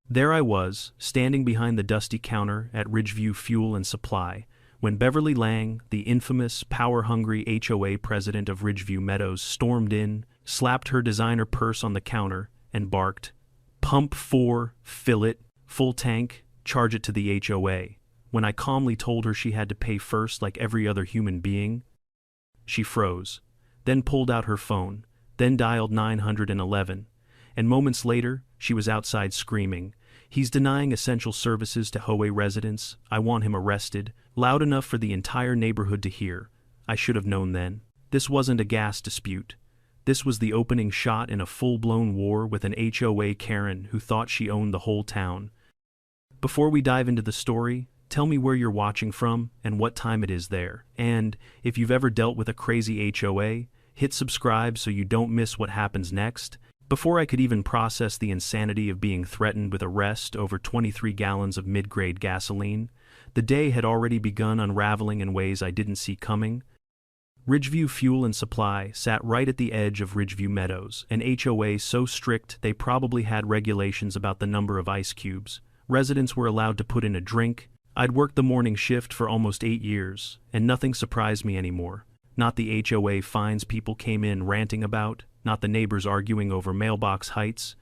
There I was, standing behind the dusty counter at Ridgeview Fuel and Supply, when Beverly Lang, the infamous, power-hungry HOA president of Ridgeview Meadows, stormed in, slapped her designer purse on the counter, and barked, "Pump 4, fill it, full tank, charge it to the HOA." When I calmly told her she had to pay first like every other human being, she froze, then pulled out her phone, then dialed 911, and moments later, she was outside screaming, "He's denying essential services to HOA residents. I want him arrested," loud enough for the entire neighborhood to hear. I should have known then. This wasn't a gas dispute. This was the opening shot in a full-blown war with an HOA Karen who thought she owned the whole town. Before we dive into the story, tell me where you're watching from and what time it is there. And, if you've ever dealt with a crazy HOA, hit subscribe so you don't miss what happens next. Before I could even process the insanity of being threatened with arrest over 23 gallons of mid-grade gasoline, the day had already begun unraveling in ways I didn't see coming. Ridgeview Fuel and Supply sat right at the edge of Ridgeview Meadows, an HOA so strict they probably had regulations about the number of ice cubes residents were allowed to put in a drink. I'd worked the morning shift for almost 8 years, and nothing surprised me anymore. Not the HOA fines people came in ranting about, not the neighbors arguing over mailbox heights,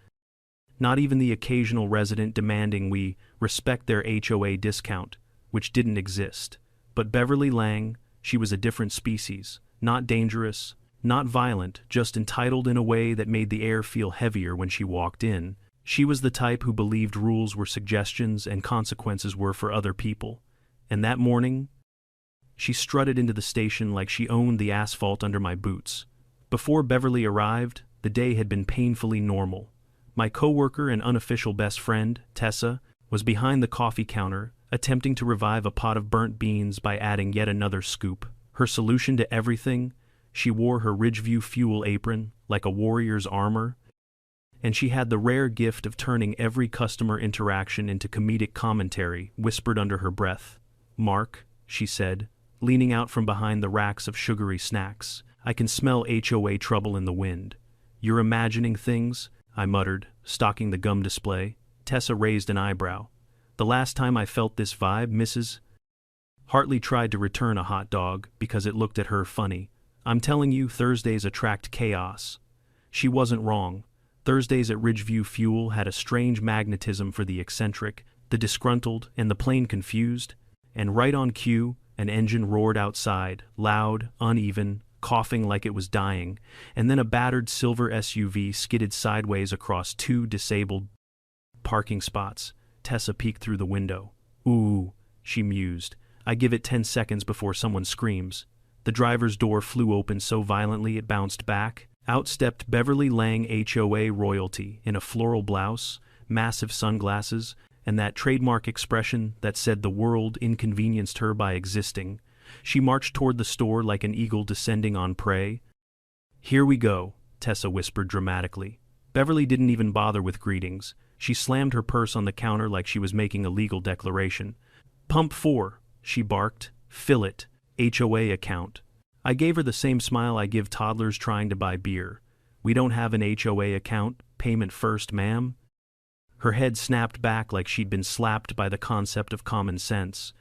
not even the occasional resident demanding we respect their HOA discount, which didn't exist. But Beverly Lang, she was a different species, not dangerous, not violent, just entitled in a way that made the air feel heavier when she walked in. She was the type who believed rules were suggestions and consequences were for other people. And that morning, she strutted into the station like she owned the asphalt under my boots. Before Beverly arrived, the day had been painfully normal. My coworker and unofficial best friend, Tessa, was behind the coffee counter, attempting to revive a pot of burnt beans by adding yet another scoop. Her solution to everything? She wore her Ridgeview Fuel apron, like a warrior's armor, and she had the rare gift of turning every customer interaction into comedic commentary, whispered under her breath. "Mark," she said, leaning out from behind the racks of sugary snacks, "I can smell HOA trouble in the wind." "You're imagining things?" I muttered, stalking the gum display. Tessa raised an eyebrow. "The last time I felt this vibe, Mrs. Hartley tried to return a hot dog because it looked at her funny. "I'm telling you, Thursdays attract chaos." She wasn't wrong. Thursdays at Ridgeview Fuel had a strange magnetism for the eccentric, the disgruntled, and the plain confused, and right on cue, an engine roared outside, loud, uneven, coughing like it was dying, and then a battered silver SUV skidded sideways across 2 disabled parking spots. Tessa peeked through the window. "Ooh," she mused. "I give it 10 seconds before someone screams." The driver's door flew open so violently it bounced back. Out stepped Beverly Lang, HOA royalty, in a floral blouse, massive sunglasses, and that trademark expression that said the world inconvenienced her by existing. She marched toward the store like an eagle descending on prey. "Here we go," Tessa whispered dramatically. Beverly didn't even bother with greetings. She slammed her purse on the counter like she was making a legal declaration. "Pump 4, she barked. "Fill it. HOA account." I gave her the same smile I give toddlers trying to buy beer. "We don't have an HOA account. Payment first, ma'am." Her head snapped back like she'd been slapped by the concept of common sense.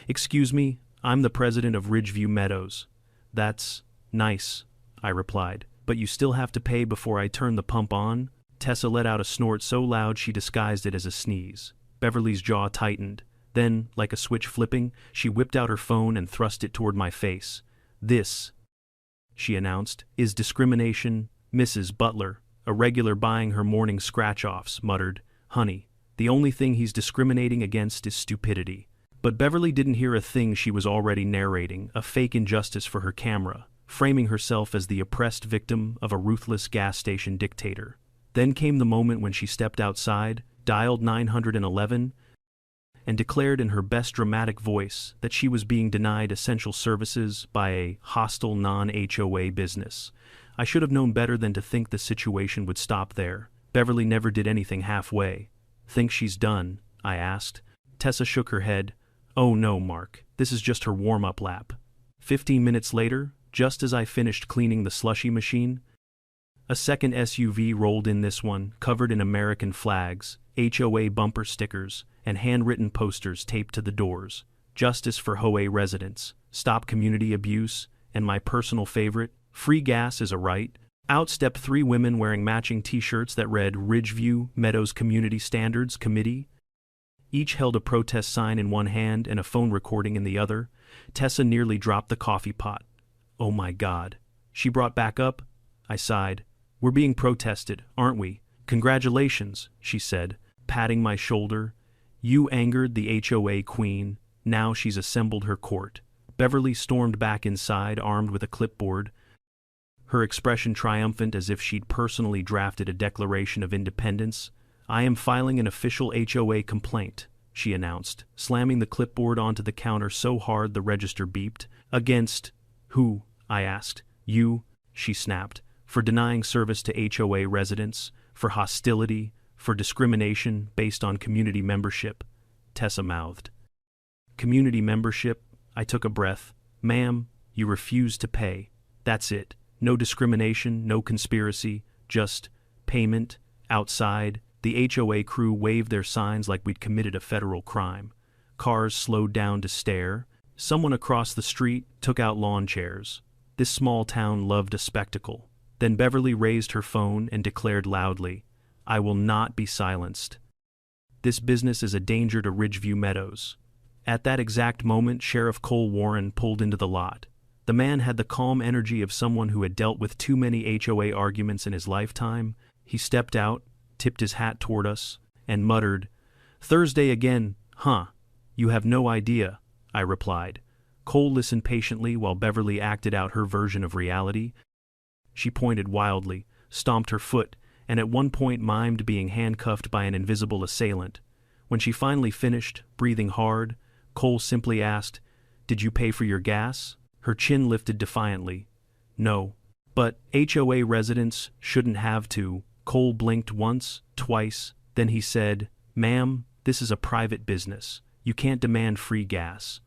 "Excuse me, I'm the president of Ridgeview Meadows." "That's nice," I replied. "But you still have to pay before I turn the pump on?" Tessa let out a snort so loud she disguised it as a sneeze. Beverly's jaw tightened. Then, like a switch flipping, she whipped out her phone and thrust it toward my face. "This," she announced, "is discrimination, Mrs. Butler." A regular buying her morning scratch-offs, muttered, "Honey, the only thing he's discriminating against is stupidity." But Beverly didn't hear a thing she was already narrating, a fake injustice for her camera, framing herself as the oppressed victim of a ruthless gas station dictator. Then came the moment when she stepped outside, dialed 911, and declared in her best dramatic voice that she was being denied essential services by a hostile non-HOA business. I should have known better than to think the situation would stop there. Beverly never did anything halfway. "Think she's done?" I asked. Tessa shook her head. "Oh no, Mark, this is just her warm-up lap." 15 minutes later, just as I finished cleaning the slushy machine, a second SUV rolled in, this one covered in American flags, HOA bumper stickers, and handwritten posters taped to the doors. Justice for HOA residents, stop community abuse, and my personal favorite, free gas is a right. Out stepped 3 women wearing matching t-shirts that read Ridgeview Meadows Community Standards Committee. Each held a protest sign in one hand and a phone recording in the other. Tessa nearly dropped the coffee pot. Oh my God. She brought back up? I sighed. We're being protested, aren't we? Congratulations, she said, patting my shoulder. You angered the HOA queen. Now she's assembled her court. Beverly stormed back inside, armed with a clipboard, her expression triumphant as if she'd personally drafted a Declaration of Independence. I am filing an official HOA complaint, she announced, slamming the clipboard onto the counter so hard the register beeped. Against who? I asked. You, she snapped, for denying service to HOA residents, for hostility, for discrimination based on community membership, Tessa mouthed. Community membership? I took a breath. Ma'am, you refuse to pay. That's it. No discrimination, no conspiracy, just payment. Outside, the HOA crew waved their signs like we'd committed a federal crime. Cars slowed down to stare. Someone across the street took out lawn chairs. This small town loved a spectacle. Then Beverly raised her phone and declared loudly, I will not be silenced. This business is a danger to Ridgeview Meadows. At that exact moment, Sheriff Cole Warren pulled into the lot. The man had the calm energy of someone who had dealt with too many HOA arguments in his lifetime. He stepped out, tipped his hat toward us, and muttered, Thursday again, huh? You have no idea, I replied. Cole listened patiently while Beverly acted out her version of reality. She pointed wildly, stomped her foot, and at one point mimed being handcuffed by an invisible assailant. When she finally finished, breathing hard, Cole simply asked, Did you pay for your gas? Her chin lifted defiantly. No. But HOA residents shouldn't have to. Cole blinked once, twice, then he said, Ma'am, this is a private business. You can't demand free gas.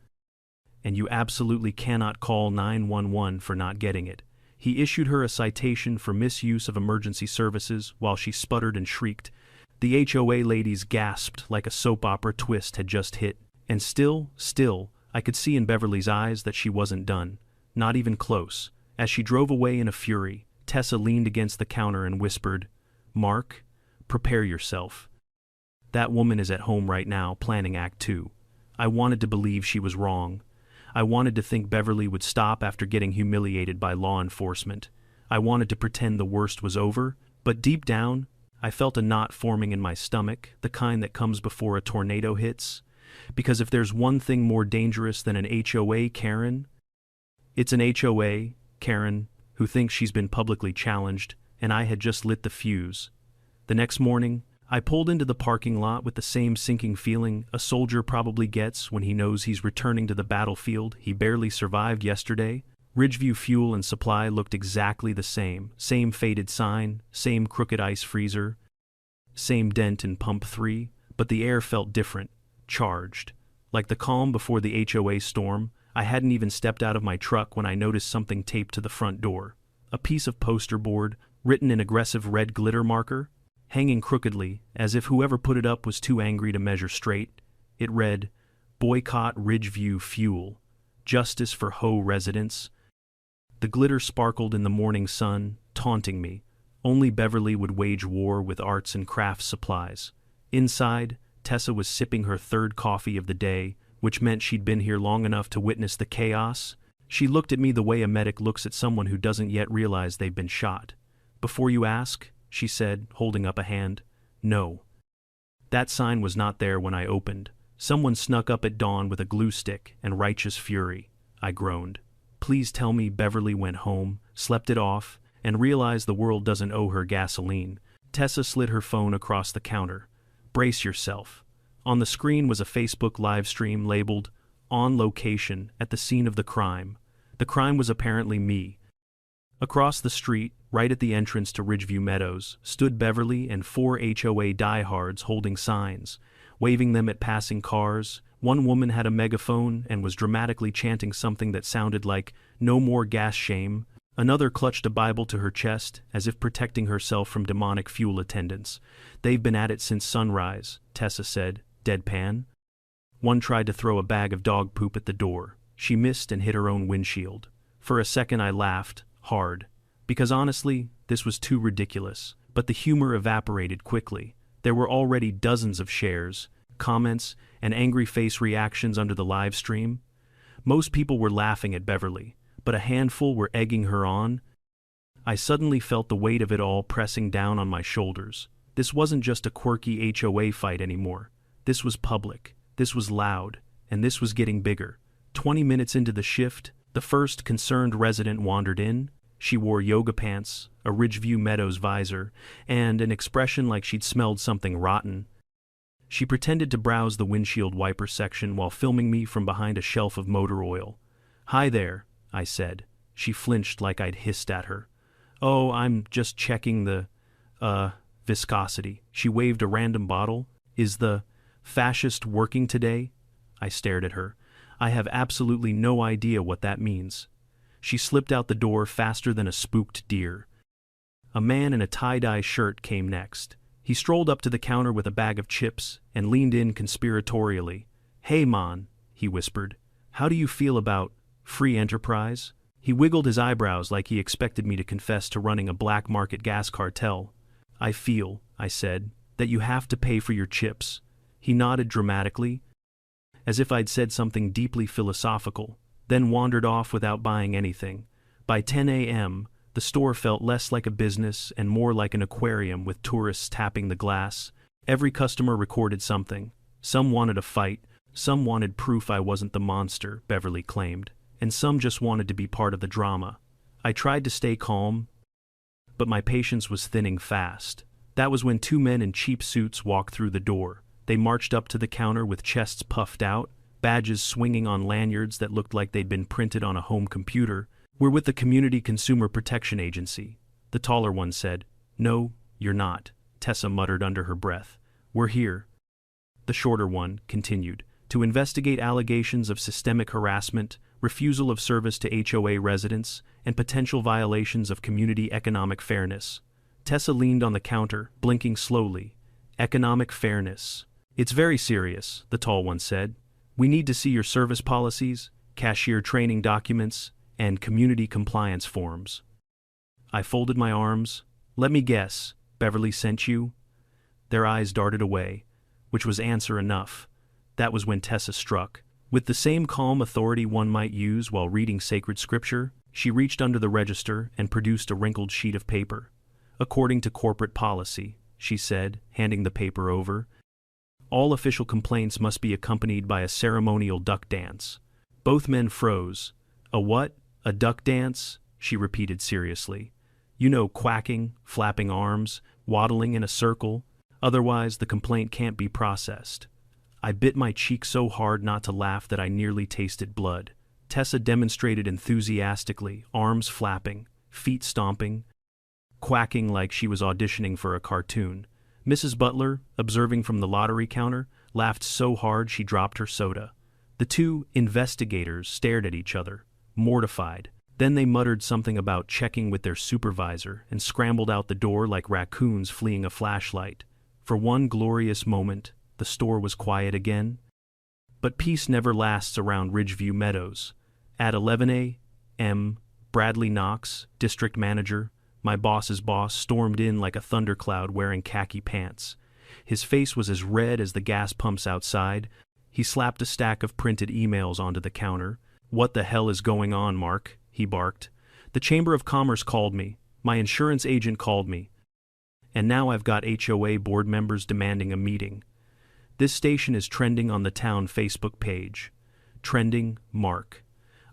And you absolutely cannot call 911 for not getting it. He issued her a citation for misuse of emergency services while she sputtered and shrieked. The HOA ladies gasped like a soap opera twist had just hit. And still, I could see in Beverly's eyes that she wasn't done. Not even close. As she drove away in a fury, Tessa leaned against the counter and whispered, Mark, prepare yourself. That woman is at home right now planning Act 2. I wanted to believe she was wrong. I wanted to think Beverly would stop after getting humiliated by law enforcement. I wanted to pretend the worst was over, but deep down, I felt a knot forming in my stomach, the kind that comes before a tornado hits. Because if there's one thing more dangerous than an HOA Karen, it's an HOA Karen who thinks she's been publicly challenged, and I had just lit the fuse. The next morning, I pulled into the parking lot with the same sinking feeling a soldier probably gets when he knows he's returning to the battlefield he barely survived yesterday. Ridgeview Fuel and Supply looked exactly the same faded sign, same crooked ice freezer, same dent in pump 3, but the air felt different. Charged. Like the calm before the HOA storm, I hadn't even stepped out of my truck when I noticed something taped to the front door. A piece of poster board, written in aggressive red glitter marker, hanging crookedly, as if whoever put it up was too angry to measure straight. It read, Boycott Ridgeview Fuel. Justice for HOA residents. The glitter sparkled in the morning sun, taunting me. Only Beverly would wage war with arts and crafts supplies. Inside, Tessa was sipping her third coffee of the day, which meant she'd been here long enough to witness the chaos. She looked at me the way a medic looks at someone who doesn't yet realize they've been shot. Before you ask, she said, holding up a hand. No. That sign was not there when I opened. Someone snuck up at dawn with a glue stick and righteous fury. I groaned. Please tell me Beverly went home, slept it off, and realized the world doesn't owe her gasoline. Tessa slid her phone across the counter. Brace yourself. On the screen was a Facebook live stream labeled, On Location, at the scene of the crime. The crime was apparently me. Across the street, right at the entrance to Ridgeview Meadows, stood Beverly and 4 HOA diehards holding signs, waving them at passing cars. One woman had a megaphone and was dramatically chanting something that sounded like, No more gas shame. Another clutched a Bible to her chest, as if protecting herself from demonic fuel attendants. "They've been at it since sunrise," Tessa said, deadpan. One tried to throw a bag of dog poop at the door. She missed and hit her own windshield. For a second I laughed, hard. Because honestly, this was too ridiculous. But the humor evaporated quickly. There were already dozens of shares, comments, and angry face reactions under the live stream. Most people were laughing at Beverly, but a handful were egging her on. I suddenly felt the weight of it all pressing down on my shoulders. This wasn't just a quirky HOA fight anymore. This was public, this was loud, and this was getting bigger. 20 minutes into the shift, the first concerned resident wandered in. She wore yoga pants, a Ridgeview Meadows visor, and an expression like she'd smelled something rotten. She pretended to browse the windshield wiper section while filming me from behind a shelf of motor oil. "Hi there," I said. She flinched like I'd hissed at her. "Oh, I'm just checking the, viscosity." She waved a random bottle. "Is the fascist working today?" I stared at her. I have absolutely no idea what that means. She slipped out the door faster than a spooked deer. A man in a tie-dye shirt came next. He strolled up to the counter with a bag of chips and leaned in conspiratorially. "Hey, man," he whispered. "How do you feel about free enterprise?" He wiggled his eyebrows like he expected me to confess to running a black market gas cartel. "I feel," I said, "that you have to pay for your chips." He nodded dramatically, as if I'd said something deeply philosophical, then wandered off without buying anything. By 10 a.m., the store felt less like a business and more like an aquarium with tourists tapping the glass. Every customer recorded something. Some wanted a fight, some wanted proof I wasn't the monster, Beverly claimed, and some just wanted to be part of the drama. I tried to stay calm, but my patience was thinning fast. That was when two men in cheap suits walked through the door. They marched up to the counter with chests puffed out, badges swinging on lanyards that looked like they'd been printed on a home computer. "We're with the Community Consumer Protection Agency," the taller one said. "No, you're not," Tessa muttered under her breath. "We're here," the shorter one continued, "to investigate allegations of systemic harassment, refusal of service to HOA residents, and potential violations of community economic fairness." Tessa leaned on the counter, blinking slowly. "Economic fairness. It's very serious," the tall one said. "We need to see your service policies, cashier training documents, and community compliance forms." I folded my arms. "Let me guess, Beverly sent you?" Their eyes darted away, which was answer enough. That was when Tessa struck. With the same calm authority one might use while reading sacred scripture, she reached under the register and produced a wrinkled sheet of paper. "According to corporate policy," she said, handing the paper over, "all official complaints must be accompanied by a ceremonial duck dance." Both men froze. "A what? A duck dance?" she repeated seriously. "You know, quacking, flapping arms, waddling in a circle. Otherwise, the complaint can't be processed." I bit my cheek so hard not to laugh that I nearly tasted blood. Tessa demonstrated enthusiastically, arms flapping, feet stomping, quacking like she was auditioning for a cartoon. Mrs. Butler, observing from the lottery counter, laughed so hard she dropped her soda. The two investigators stared at each other, mortified. Then they muttered something about checking with their supervisor and scrambled out the door like raccoons fleeing a flashlight. For one glorious moment, the store was quiet again. But peace never lasts around Ridgeview Meadows. At 11 a.m., Bradley Knox, district manager, my boss's boss, stormed in like a thundercloud wearing khaki pants. His face was as red as the gas pumps outside. He slapped a stack of printed emails onto the counter. "What the hell is going on, Mark?" he barked. "The Chamber of Commerce called me. My insurance agent called me. And now I've got HOA board members demanding a meeting. This station is trending on the town Facebook page. Trending, Mark."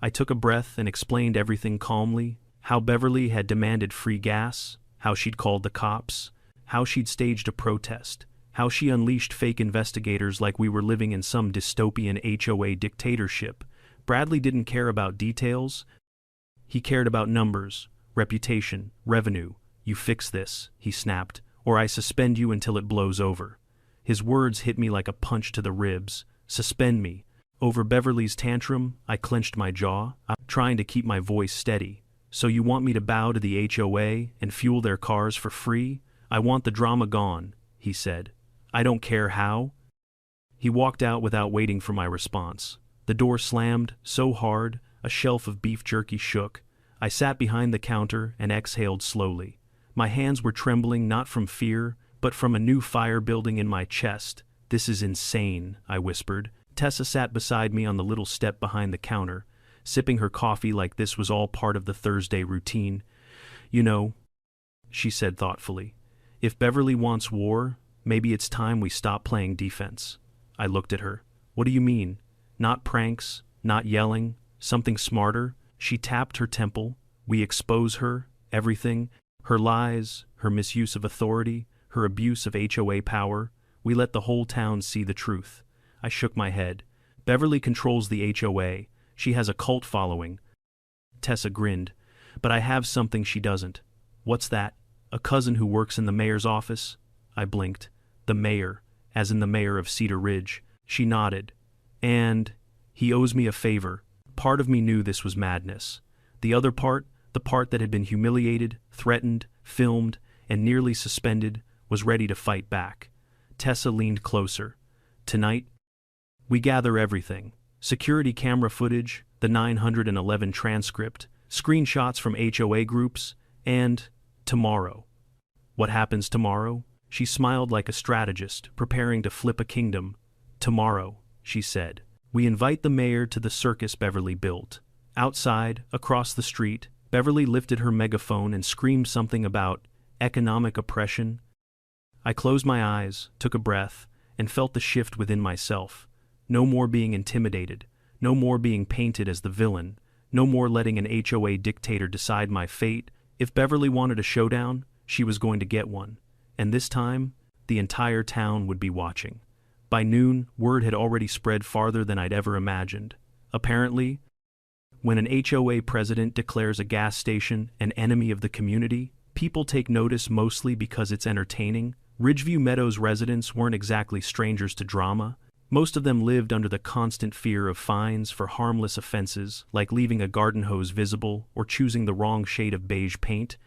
I took a breath and explained everything calmly. How Beverly had demanded free gas, how she'd called the cops, how she'd staged a protest, how she unleashed fake investigators like we were living in some dystopian HOA dictatorship. Bradley didn't care about details. He cared about numbers, reputation, revenue. "You fix this," he snapped, "or I suspend you until it blows over." His words hit me like a punch to the ribs. Suspend me. Over Beverly's tantrum, I clenched my jaw, trying to keep my voice steady. So you want me to bow to the HOA and fuel their cars for free? I want the drama gone, he said. I don't care how. He walked out without waiting for my response. The door slammed so hard, a shelf of beef jerky shook. I sat behind the counter and exhaled slowly. My hands were trembling not from fear, but from a new fire building in my chest. This is insane, I whispered. Tessa sat beside me on the little step behind the counter, sipping her coffee like this was all part of the Thursday routine. You know, she said thoughtfully, if Beverly wants war, maybe it's time we stop playing defense. I looked at her. What do you mean? Not pranks, not yelling, something smarter? She tapped her temple. We expose her, everything, her lies, her misuse of authority, her abuse of HOA power. We let the whole town see the truth. I shook my head. Beverly controls the HOA. She has a cult following. Tessa grinned. But I have something she doesn't. What's that? A cousin who works in the mayor's office? I blinked. The mayor, as in the mayor of Cedar Ridge. She nodded. And he owes me a favor. Part of me knew this was madness. The other part, the part that had been humiliated, threatened, filmed, and nearly suspended, was ready to fight back. Tessa leaned closer. Tonight, we gather everything. Security camera footage, the 911 transcript, screenshots from HOA groups, and tomorrow. What happens tomorrow? She smiled like a strategist, preparing to flip a kingdom. Tomorrow, she said, we invite the mayor to the circus Beverly built. Outside, across the street, Beverly lifted her megaphone and screamed something about economic oppression. I closed my eyes, took a breath, and felt the shift within myself. No more being intimidated, no more being painted as the villain, no more letting an HOA dictator decide my fate. If Beverly wanted a showdown, she was going to get one. And this time, the entire town would be watching. By noon, word had already spread farther than I'd ever imagined. Apparently, when an HOA president declares a gas station an enemy of the community, people take notice mostly because it's entertaining. Ridgeview Meadows residents weren't exactly strangers to drama. Most of them lived under the constant fear of fines for harmless offenses, like leaving a garden hose visible or choosing the wrong shade of beige paint.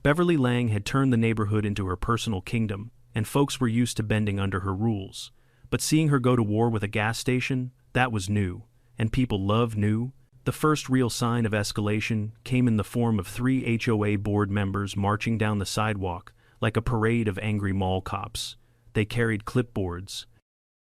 Beverly Lang had turned the neighborhood into her personal kingdom, and folks were used to bending under her rules. But seeing her go to war with a gas station, that was new, and people love new. The first real sign of escalation came in the form of 3 HOA board members marching down the sidewalk like a parade of angry mall cops. They carried clipboards,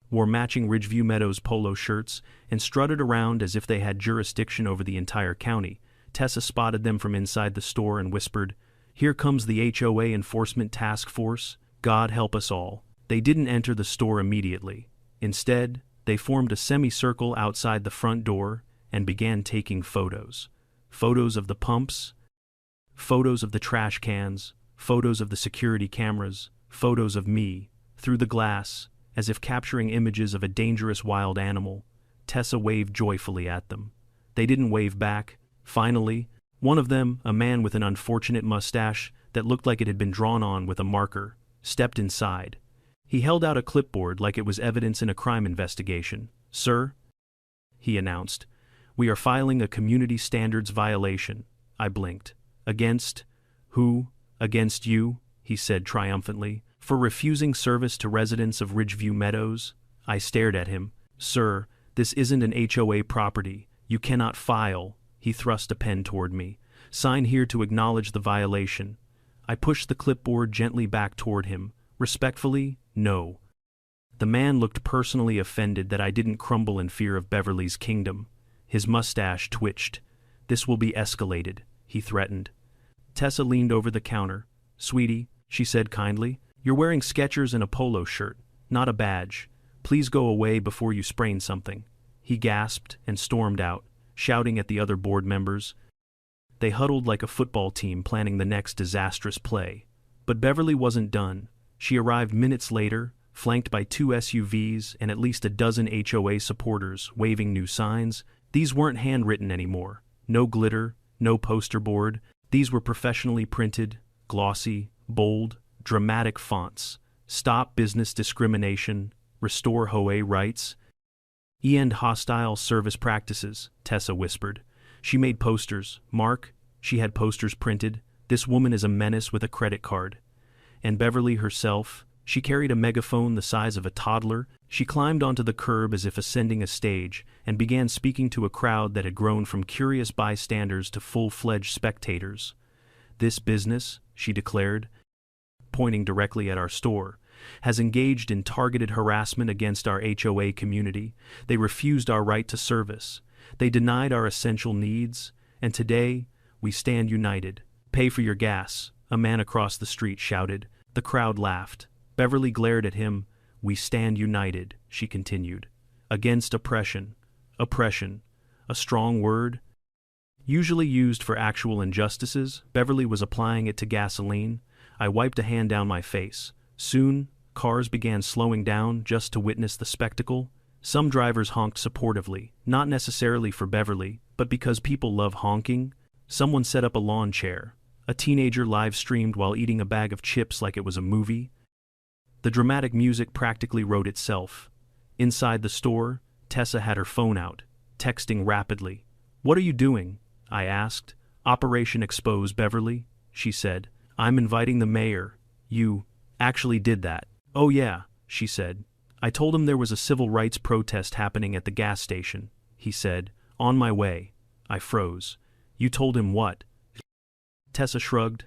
wore matching Ridgeview Meadows polo shirts, and strutted around as if they had jurisdiction over the entire county. Tessa spotted them from inside the store and whispered, "Here comes the HOA Enforcement Task Force. God help us all." They didn't enter the store immediately. Instead, they formed a semicircle outside the front door and began taking photos. Photos of the pumps, photos of the trash cans, photos of the security cameras, photos of me, through the glass, as if capturing images of a dangerous wild animal. Tessa waved joyfully at them. They didn't wave back. Finally, one of them, a man with an unfortunate mustache that looked like it had been drawn on with a marker, stepped inside. He held out a clipboard like it was evidence in a crime investigation. "Sir," he announced, "we are filing a community standards violation." I blinked. "Against who?" "Against you," he said triumphantly, "for refusing service to residents of Ridgeview Meadows." I stared at him. "Sir, this isn't an HOA property. You cannot file." He thrust a pen toward me. "Sign here to acknowledge the violation." I pushed the clipboard gently back toward him. Respectfully, no. The man looked personally offended that I didn't crumble in fear of Beverly's kingdom. His mustache twitched. "This will be escalated," he threatened. Tessa leaned over the counter. "Sweetie," she said kindly, "you're wearing Skechers and a polo shirt, not a badge. Please go away before you sprain something." He gasped and stormed out, shouting at the other board members. They huddled like a football team planning the next disastrous play. But Beverly wasn't done. She arrived minutes later, flanked by 2 SUVs and at least a dozen HOA supporters waving new signs. These weren't handwritten anymore. No glitter, no poster board. These were professionally printed, glossy, bold, dramatic fonts. "Stop business discrimination. Restore HOA rights. End hostile service practices," Tessa whispered. She made posters. "Mark, She had posters printed, "This woman is a menace with a credit card." And Beverly herself, she carried a megaphone the size of a toddler. She climbed onto the curb as if ascending a stage and began speaking to a crowd that had grown from curious bystanders to full-fledged spectators. "This business," she declared, pointing directly at our store, "has engaged in targeted harassment against our HOA community. They refused our right to service. They denied our essential needs, and today, we stand united. Pay for your gas," a man across the street shouted. The crowd laughed. Beverly glared at him. "We stand united," she continued, "against oppression." Oppression, a strong word. Usually used for actual injustices, Beverly was applying it to gasoline. I wiped a hand down my face. Soon, cars began slowing down just to witness the spectacle. Some drivers honked supportively, not necessarily for Beverly, but because people love honking. Someone set up a lawn chair. A teenager live-streamed while eating a bag of chips like it was a movie. The dramatic music practically wrote itself. Inside the store, Tessa had her phone out, texting rapidly. "What are you doing?" I asked. "Operation Expose Beverly," she said. "I'm inviting the mayor." "You actually did that?" "Oh yeah," she said. "I told him there was a civil rights protest happening at the gas station," he said. "On my way." I froze. "You told him what?" Tessa shrugged.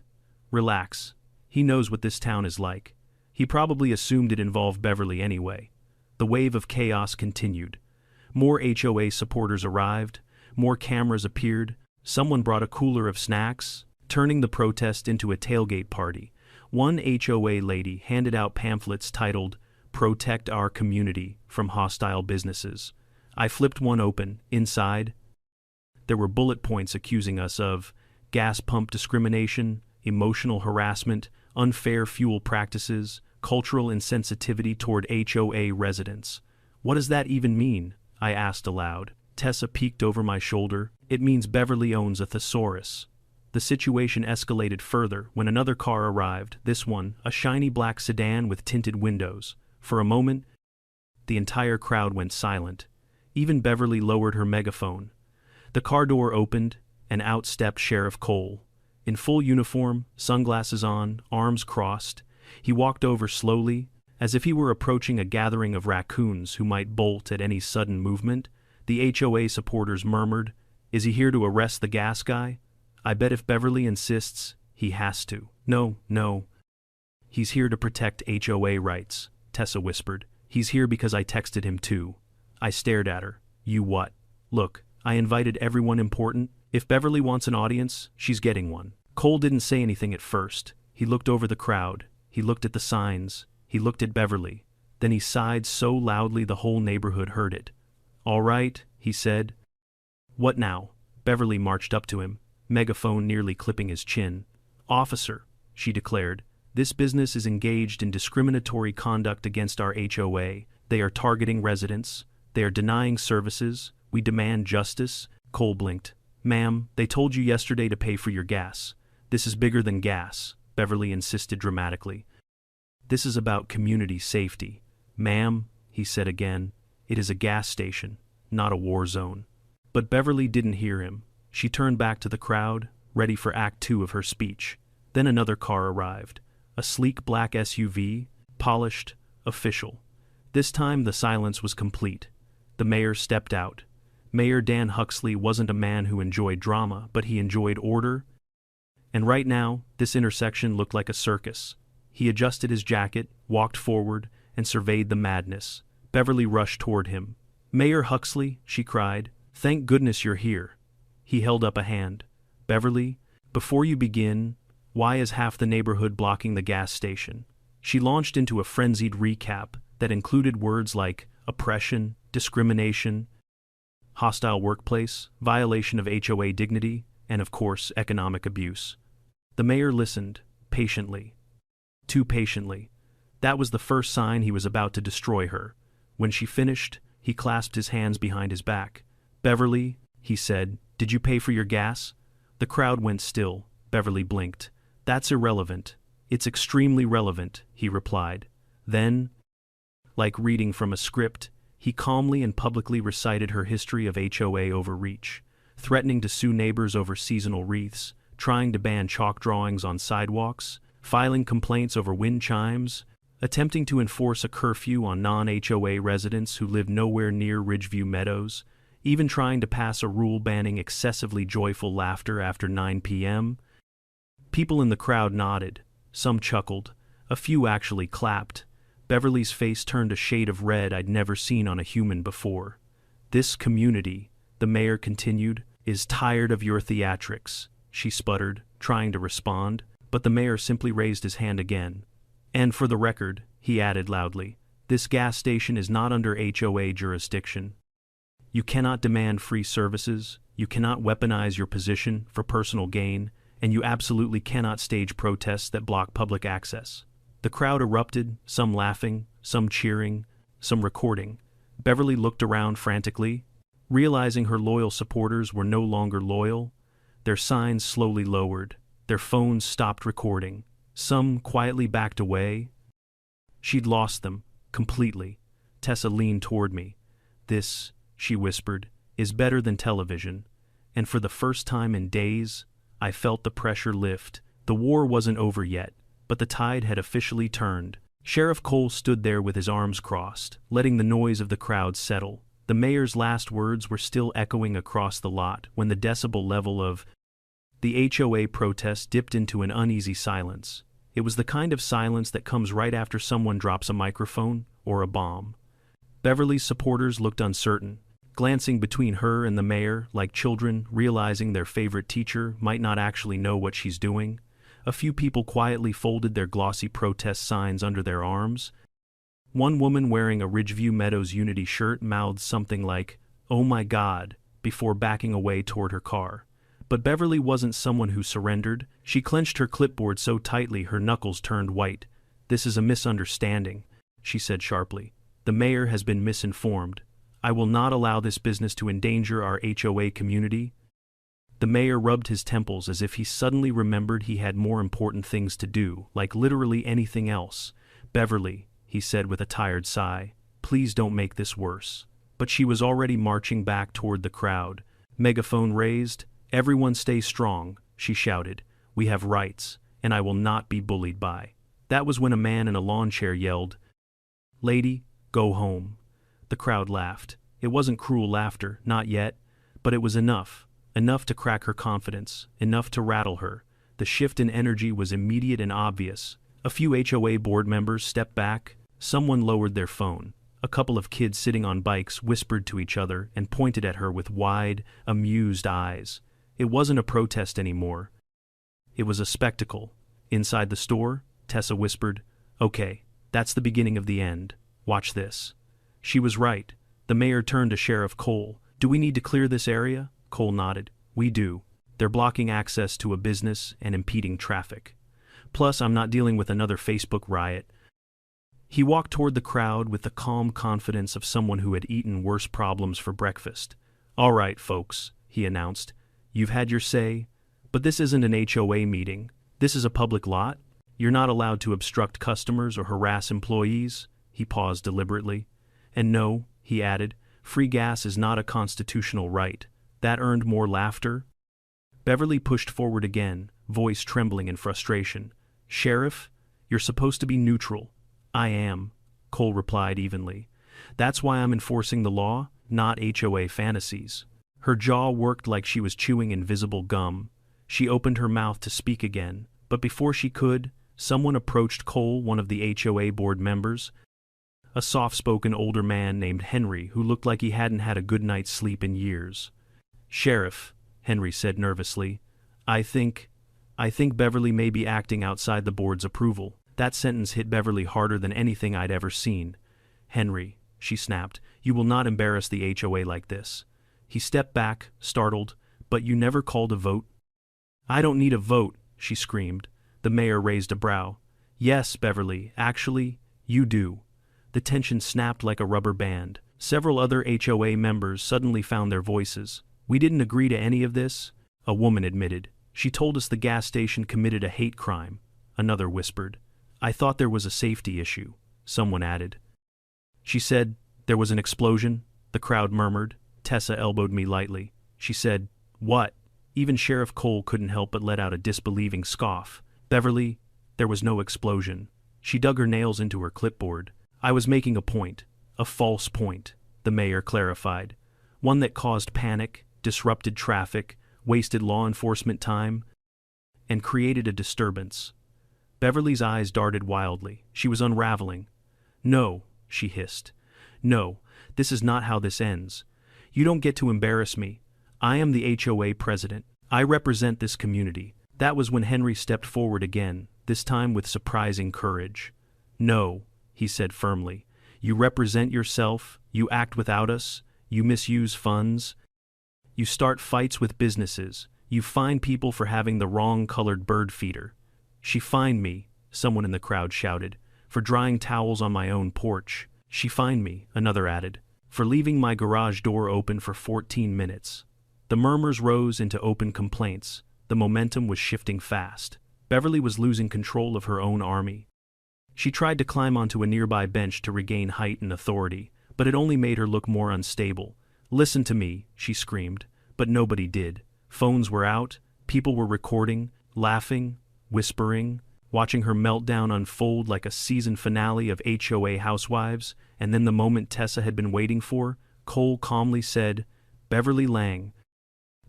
"Relax. He knows what this town is like. He probably assumed it involved Beverly anyway." The wave of chaos continued. More HOA supporters arrived. More cameras appeared. Someone brought a cooler of snacks, turning the protest into a tailgate party. One HOA lady handed out pamphlets titled, "Protect Our Community from Hostile Businesses." I flipped one open. Inside, there were bullet points accusing us of gas pump discrimination, emotional harassment, unfair fuel practices, cultural insensitivity toward HOA residents. "What does that even mean?" I asked aloud. Tessa peeked over my shoulder. "It means Beverly owns a thesaurus." The situation escalated further when another car arrived, this one, a shiny black sedan with tinted windows. For a moment, the entire crowd went silent. Even Beverly lowered her megaphone. The car door opened, and out stepped Sheriff Cole. In full uniform, sunglasses on, arms crossed, he walked over slowly, as if he were approaching a gathering of raccoons who might bolt at any sudden movement. The HOA supporters murmured, "Is he here to arrest the gas guy? I bet if Beverly insists, he has to." No. "He's here to protect HOA rights," Tessa whispered. "He's here because I texted him too." I stared at her. "You what?" "Look, I invited everyone important. If Beverly wants an audience, she's getting one." Cole didn't say anything at first. He looked over the crowd. He looked at the signs. He looked at Beverly. Then he sighed so loudly the whole neighborhood heard it. "All right," he said. "What now?" Beverly marched up to him, megaphone nearly clipping his chin. "Officer," she declared, "this business is engaged in discriminatory conduct against our HOA. They are targeting residents. They are denying services. We demand justice." Cole blinked. "Ma'am, they told you yesterday to pay for your gas." "This is bigger than gas," Beverly insisted dramatically. "This is about community safety." "Ma'am," he said again, "it is a gas station, not a war zone." But Beverly didn't hear him. She turned back to the crowd, ready for Act 2 of her speech. Then another car arrived. A sleek black SUV, polished, official. This time the silence was complete. The mayor stepped out. Mayor Dan Huxley wasn't a man who enjoyed drama, but he enjoyed order. And right now, this intersection looked like a circus. He adjusted his jacket, walked forward, and surveyed the madness. Beverly rushed toward him. "Mayor Huxley," she cried, "thank goodness you're here." He held up a hand. "Beverly, before you begin, why is half the neighborhood blocking the gas station?" She launched into a frenzied recap that included words like oppression, discrimination, hostile workplace, violation of HOA dignity, and of course, economic abuse. The mayor listened, patiently. Too patiently. That was the first sign he was about to destroy her. When she finished, he clasped his hands behind his back. "Beverly," he said, "did you pay for your gas?" The crowd went still. Beverly blinked. "That's irrelevant." "It's extremely relevant," he replied. Then, like reading from a script, he calmly and publicly recited her history of HOA overreach, threatening to sue neighbors over seasonal wreaths, trying to ban chalk drawings on sidewalks, filing complaints over wind chimes, attempting to enforce a curfew on non-HOA residents who live nowhere near Ridgeview Meadows, even trying to pass a rule banning excessively joyful laughter after 9 p.m. People in the crowd nodded, some chuckled, a few actually clapped. Beverly's face turned a shade of red I'd never seen on a human before. "This community," the mayor continued, "is tired of your theatrics," she sputtered, trying to respond, but the mayor simply raised his hand again. "And for the record," he added loudly, "this gas station is not under HOA jurisdiction. You cannot demand free services, you cannot weaponize your position for personal gain, and you absolutely cannot stage protests that block public access." The crowd erupted, some laughing, some cheering, some recording. Beverly looked around frantically, realizing her loyal supporters were no longer loyal. Their signs slowly lowered, their phones stopped recording, some quietly backed away. She'd lost them, completely. Tessa leaned toward me. "This," she whispered, "is better than television." And for the first time in days, I felt the pressure lift. The war wasn't over yet, but the tide had officially turned. Sheriff Cole stood there with his arms crossed, letting the noise of the crowd settle. The mayor's last words were still echoing across the lot when the decibel level of the HOA protest dipped into an uneasy silence. It was the kind of silence that comes right after someone drops a microphone or a bomb. Beverly's supporters looked uncertain, glancing between her and the mayor like children realizing their favorite teacher might not actually know what she's doing. A few people quietly folded their glossy protest signs under their arms. One woman wearing a Ridgeview Meadows Unity shirt mouthed something like, "Oh my God," before backing away toward her car. But Beverly wasn't someone who surrendered. She clenched her clipboard so tightly her knuckles turned white. "This is a misunderstanding," she said sharply. "The mayor has been misinformed. I will not allow this business to endanger our HOA community." The mayor rubbed his temples as if he suddenly remembered he had more important things to do, like literally anything else. "Beverly," he said with a tired sigh, "please don't make this worse." But she was already marching back toward the crowd. Megaphone raised. "Everyone stay strong," she shouted. "We have rights, and I will not be bullied by." That was when a man in a lawn chair yelled, "Lady, go home." The crowd laughed. It wasn't cruel laughter, not yet, but it was enough. Enough to crack her confidence, enough to rattle her. The shift in energy was immediate and obvious. A few HOA board members stepped back, someone lowered their phone. A couple of kids sitting on bikes whispered to each other and pointed at her with wide, amused eyes. It wasn't a protest anymore. It was a spectacle. Inside the store, Tessa whispered, "Okay, that's the beginning of the end. Watch this." She was right. The mayor turned to Sheriff Cole. "Do we need to clear this area?" Cole nodded. "We do. They're blocking access to a business and impeding traffic. Plus, I'm not dealing with another Facebook riot." He walked toward the crowd with the calm confidence of someone who had eaten worse problems for breakfast. "All right, folks," he announced. "You've had your say, but this isn't an HOA meeting. This is a public lot. You're not allowed to obstruct customers or harass employees." He paused deliberately. "And no," he added, "free gas is not a constitutional right." That earned more laughter. Beverly pushed forward again, voice trembling in frustration. "Sheriff, you're supposed to be neutral." "I am," Cole replied evenly. "That's why I'm enforcing the law, not HOA fantasies." Her jaw worked like she was chewing invisible gum. She opened her mouth to speak again, but before she could, someone approached Cole, one of the HOA board members. A soft-spoken older man named Henry who looked like he hadn't had a good night's sleep in years. "Sheriff," Henry said nervously, I think Beverly may be acting outside the board's approval." That sentence hit Beverly harder than anything I'd ever seen. "Henry," she snapped, "you will not embarrass the HOA like this." He stepped back, startled. "But you never called a vote?" "I don't need a vote," she screamed. The mayor raised a brow. "Yes, Beverly, actually, you do." The tension snapped like a rubber band. Several other HOA members suddenly found their voices. "We didn't agree to any of this," a woman admitted. "She told us the gas station committed a hate crime," another whispered. "I thought there was a safety issue," someone added. "She said there was an explosion," the crowd murmured. Tessa elbowed me lightly. She said, "What?" Even Sheriff Cole couldn't help but let out a disbelieving scoff. Beverly, there was no explosion. She dug her nails into her clipboard. I was making a point. A false point, the mayor clarified. One that caused panic, disrupted traffic, wasted law enforcement time, and created a disturbance. Beverly's eyes darted wildly. She was unraveling. No, she hissed. No, this is not how this ends. You don't get to embarrass me. I am the HOA president. I represent this community. That was when Henry stepped forward again, this time with surprising courage. No, he said firmly. You represent yourself, you act without us, you misuse funds, you start fights with businesses, you fine people for having the wrong colored bird feeder. She fined me, someone in the crowd shouted, for drying towels on my own porch. She fined me, another added, for leaving my garage door open for 14 minutes. The murmurs rose into open complaints. The momentum was shifting fast. Beverly was losing control of her own army. She tried to climb onto a nearby bench to regain height and authority, but it only made her look more unstable. Listen to me, she screamed, but nobody did. Phones were out, people were recording, laughing, whispering, watching her meltdown unfold like a season finale of HOA Housewives, and then the moment Tessa had been waiting for, Cole calmly said, Beverly Lang,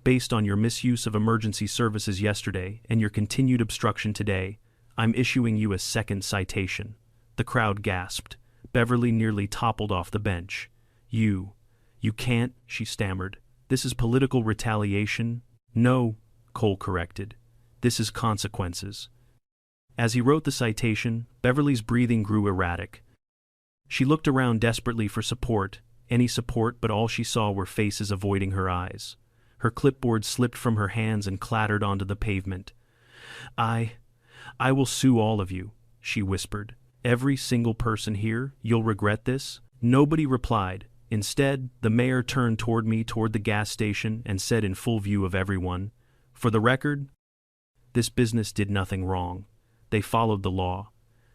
based on your misuse of emergency services yesterday and your continued obstruction today, I'm issuing you a second citation. The crowd gasped. Beverly nearly toppled off the bench. You can't, she stammered. This is political retaliation. No, Cole corrected. This is consequences. As he wrote the citation, Beverly's breathing grew erratic. She looked around desperately for support, any support, but all she saw were faces avoiding her eyes. Her clipboard slipped from her hands and clattered onto the pavement. I will sue all of you, she whispered. Every single person here, you'll regret this. Nobody replied. Instead, the mayor turned toward me toward the gas station and said in full view of everyone, for the record, this business did nothing wrong. They followed the law.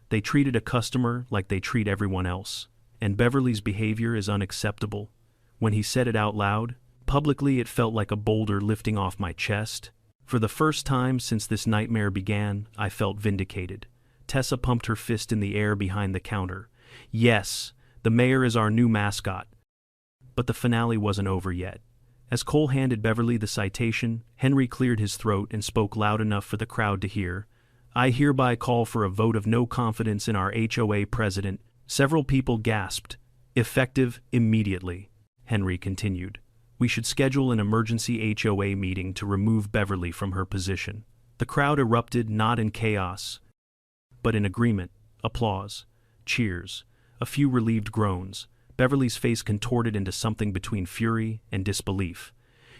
They treated a customer like they treat everyone else. And Beverly's behavior is unacceptable. When he said it out loud, publicly, it felt like a boulder lifting off my chest. For the first time since this nightmare began, I felt vindicated. Tessa pumped her fist in the air behind the counter. Yes, the mayor is our new mascot. But the finale wasn't over yet. As Cole handed Beverly the citation, Henry cleared his throat and spoke loud enough for the crowd to hear. I hereby call for a vote of no confidence in our HOA president. Several people gasped. Effective immediately, Henry continued. We should schedule an emergency HOA meeting to remove Beverly from her position. The crowd erupted not in chaos, but in agreement, applause, cheers, a few relieved groans. Beverly's face contorted into something between fury and disbelief.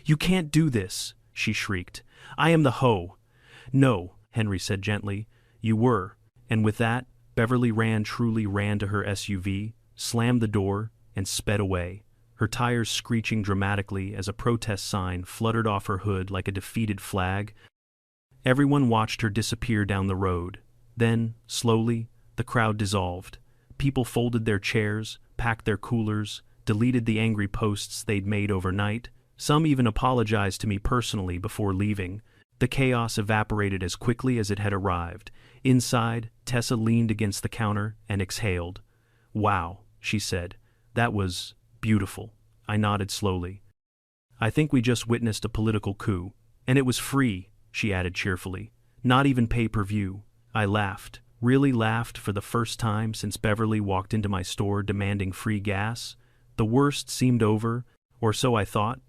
You can't do this, she shrieked. I am the HOA. No, Henry said gently. You were. And with that, Beverly truly ran to her SUV, slammed the door, and sped away. Her tires screeching dramatically as a protest sign fluttered off her hood like a defeated flag. Everyone watched her disappear down the road. Then, slowly, the crowd dissolved. People folded their chairs, packed their coolers, deleted the angry posts they'd made overnight. Some even apologized to me personally before leaving. The chaos evaporated as quickly as it had arrived. Inside, Tessa leaned against the counter and exhaled. Wow, she said. That was beautiful. I nodded slowly. I think we just witnessed a political coup. And it was free, she added cheerfully. Not even pay-per-view. I laughed, really laughed for the first time since Beverly walked into my store demanding free gas. The worst seemed over, or so I thought.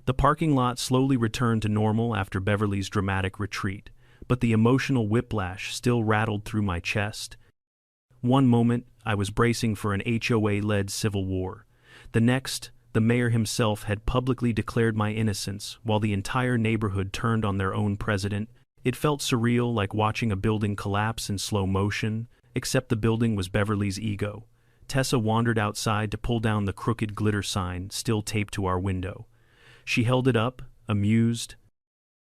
The parking lot slowly returned to normal after Beverly's dramatic retreat, but the emotional whiplash still rattled through my chest. One moment, I was bracing for an HOA-led civil war. The next, the mayor himself had publicly declared my innocence while the entire neighborhood turned on their own president. It felt surreal, like watching a building collapse in slow motion, except the building was Beverly's ego. Tessa wandered outside to pull down the crooked glitter sign still taped to our window. She held it up, amused.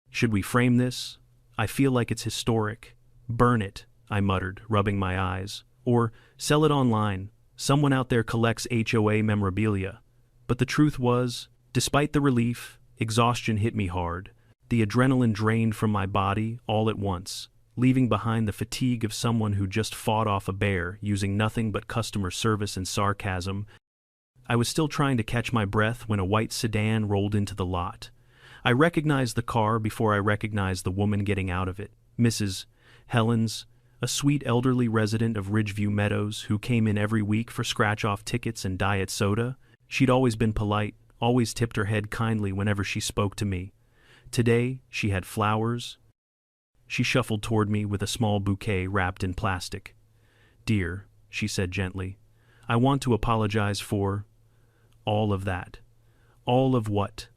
Should we frame this? I feel like it's historic. Burn it, I muttered, rubbing my eyes. Or sell it online. Someone out there collects HOA memorabilia. But the truth was, despite the relief, exhaustion hit me hard. The adrenaline drained from my body all at once, leaving behind the fatigue of someone who just fought off a bear using nothing but customer service and sarcasm. I was still trying to catch my breath when a white sedan rolled into the lot. I recognized the car before I recognized the woman getting out of it, Mrs. Helens, a sweet elderly resident of Ridgeview Meadows who came in every week for scratch-off tickets and diet soda. She'd always been polite, always tipped her head kindly whenever she spoke to me. Today, she had flowers. She shuffled toward me with a small bouquet wrapped in plastic. "Dear," she said gently, "I want to apologize for all of that." "All of what?"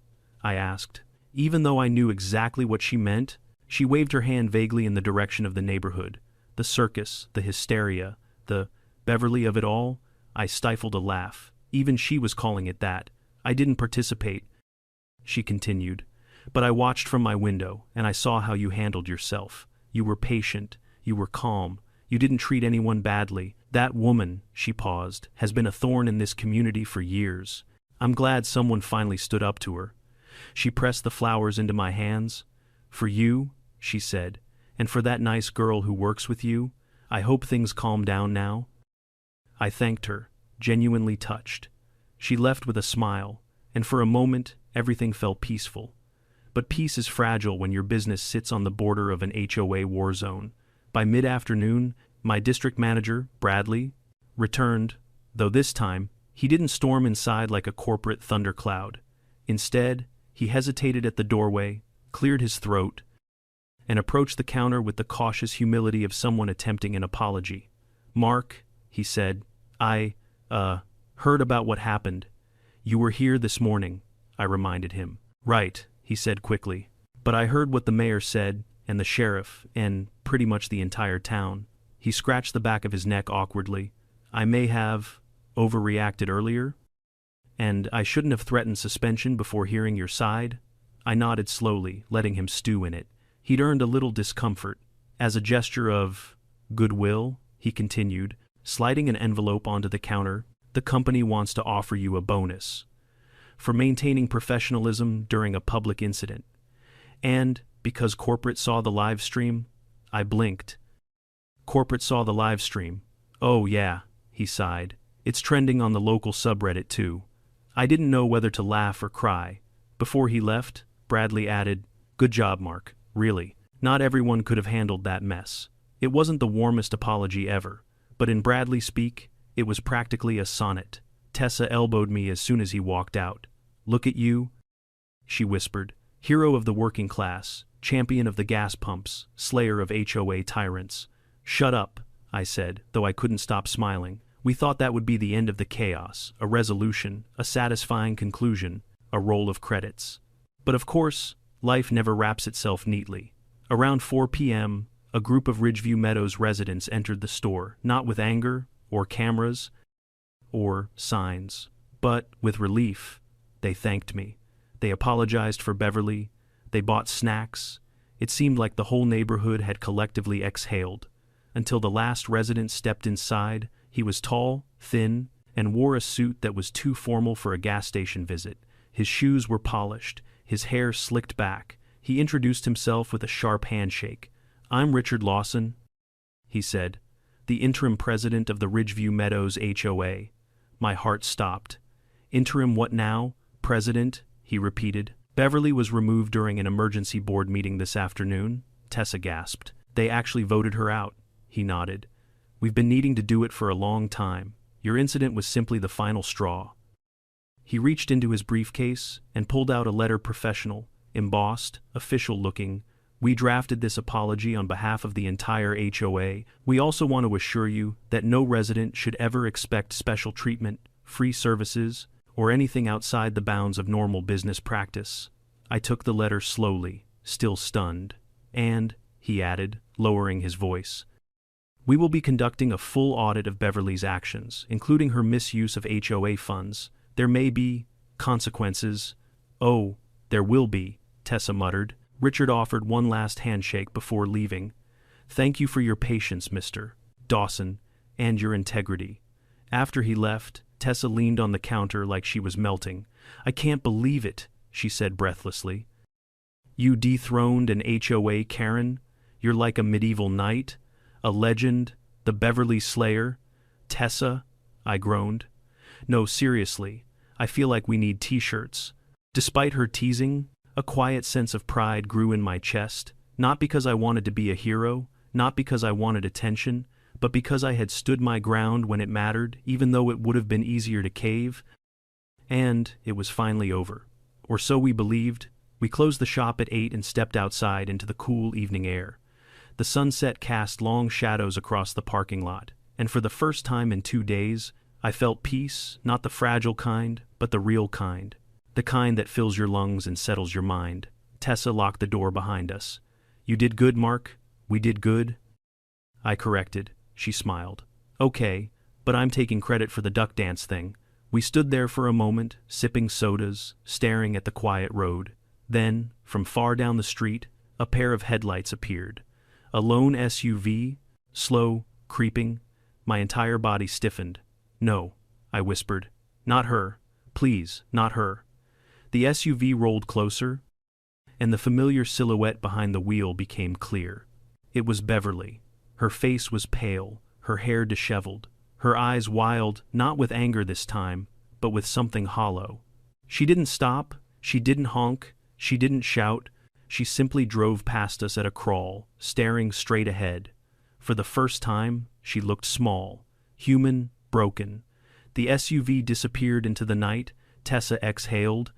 I asked. Even though I knew exactly what she meant, she waved her hand vaguely in the direction of the neighborhood. The circus, the hysteria, the Beverly of it all. I stifled a laugh. Even she was calling it that. I didn't participate. She continued. But I watched from my window, and I saw how you handled yourself. You were patient. You were calm. You didn't treat anyone badly. That woman, she paused, has been a thorn in this community for years. I'm glad someone finally stood up to her. She pressed the flowers into my hands. "For you," she said, "and for that nice girl who works with you, I hope things calm down now." I thanked her, genuinely touched. She left with a smile, and for a moment, everything felt peaceful. But peace is fragile when your business sits on the border of an HOA war zone. By mid-afternoon, my district manager, Bradley, returned, though this time, he didn't storm inside like a corporate thundercloud. Instead, he hesitated at the doorway, cleared his throat, and approached the counter with the cautious humility of someone attempting an apology. "Mark," he said, I heard about what happened. You were here this morning," I reminded him. "Right," he said quickly. "But I heard what the mayor said, and the sheriff, and pretty much the entire town." He scratched the back of his neck awkwardly. "I may have overreacted earlier? And I shouldn't have threatened suspension before hearing your side?" I nodded slowly, letting him stew in it. He'd earned a little discomfort. "As a gesture of goodwill," he continued, sliding an envelope onto the counter, "the company wants to offer you a bonus for maintaining professionalism during a public incident. And because corporate saw the live stream," I blinked. "Corporate saw the live stream. Oh yeah," he sighed. "It's trending on the local subreddit too." I didn't know whether to laugh or cry. Before he left, Bradley added, "Good job, Mark, really. Not everyone could have handled that mess." It wasn't the warmest apology ever, but in Bradley speak, it was practically a sonnet. Tessa elbowed me as soon as he walked out. "Look at you," she whispered. "Hero of the working class, champion of the gas pumps, slayer of HOA tyrants." "Shut up," I said, though I couldn't stop smiling. We thought that would be the end of the chaos, a resolution, a satisfying conclusion, a roll of credits. But of course, life never wraps itself neatly. Around 4 p.m., a group of Ridgeview Meadows residents entered the store, not with anger, or cameras, or signs, but with relief. They thanked me. They apologized for Beverly. They bought snacks. It seemed like the whole neighborhood had collectively exhaled. Until the last resident stepped inside. He was tall, thin, and wore a suit that was too formal for a gas station visit. His shoes were polished, his hair slicked back. He introduced himself with a sharp handshake. "I'm Richard Lawson," he said, "the interim president of the Ridgeview Meadows HOA." My heart stopped. "Interim what now? President?" he repeated. "Beverly was removed during an emergency board meeting this afternoon," Tessa gasped. "They actually voted her out," he nodded. "We've been needing to do it for a long time. Your incident was simply the final straw." He reached into his briefcase and pulled out a letter, professional, embossed, official-looking. "We drafted this apology on behalf of the entire HOA. We also want to assure you that no resident should ever expect special treatment, free services, or anything outside the bounds of normal business practice." I took the letter slowly, still stunned. "And," he added, lowering his voice, "we will be conducting a full audit of Beverly's actions, including her misuse of HOA funds. There may be consequences." "Oh, there will be," Tessa muttered. Richard offered one last handshake before leaving. "Thank you for your patience, Mr. Dawson, and your integrity." After he left, Tessa leaned on the counter like she was melting. "I can't believe it," she said breathlessly. You dethroned an HOA Karen? You're like a medieval knight? A legend? The Beverly Slayer? Tessa? I groaned. No, seriously, I feel like we need t-shirts. Despite her teasing, a quiet sense of pride grew in my chest, not because I wanted to be a hero, not because I wanted attention, but because I had stood my ground when it mattered, even though it would have been easier to cave. And it was finally over. Or so we believed. We closed the shop at 8 and stepped outside into the cool evening air. The sunset cast long shadows across the parking lot, and for the first time in 2 days, I felt peace, not the fragile kind, but the real kind. The kind that fills your lungs and settles your mind. Tessa locked the door behind us. You did good, Mark. We did good. I corrected. She smiled. Okay, but I'm taking credit for the duck dance thing. We stood there for a moment, sipping sodas, staring at the quiet road. Then, from far down the street, a pair of headlights appeared. A lone SUV, slow, creeping. My entire body stiffened. No, I whispered. Not her. Please, not her. The SUV rolled closer, and the familiar silhouette behind the wheel became clear. It was Beverly. Her face was pale, her hair disheveled, her eyes wild, not with anger this time, but with something hollow. She didn't stop, she didn't honk, she didn't shout. She simply drove past us at a crawl, staring straight ahead. For the first time, she looked small, human, broken. The SUV disappeared into the night. Tessa exhaled.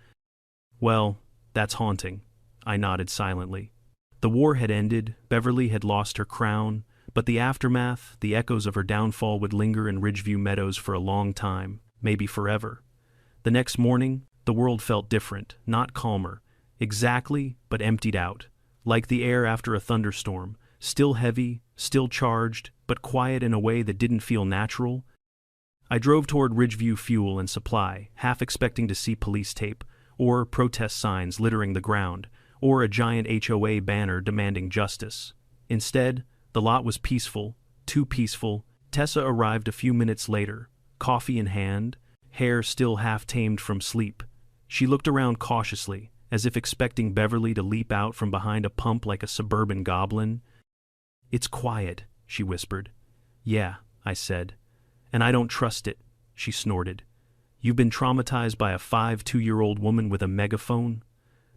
Well, that's haunting. I nodded silently. The war had ended, Beverly had lost her crown, but the aftermath, the echoes of her downfall would linger in Ridgeview Meadows for a long time, maybe forever. The next morning, the world felt different, not calmer. Exactly, but emptied out. Like the air after a thunderstorm, still heavy, still charged, but quiet in a way that didn't feel natural. I drove toward Ridgeview Fuel and Supply, half expecting to see police tape, or protest signs littering the ground, or a giant HOA banner demanding justice. Instead, the lot was peaceful, too peaceful. Tessa arrived a few minutes later, coffee in hand, hair still half-tamed from sleep. She looked around cautiously, as if expecting Beverly to leap out from behind a pump like a suburban goblin. It's quiet, she whispered. Yeah, I said. And I don't trust it, she snorted. You've been traumatized by a 2-year-old woman with a megaphone?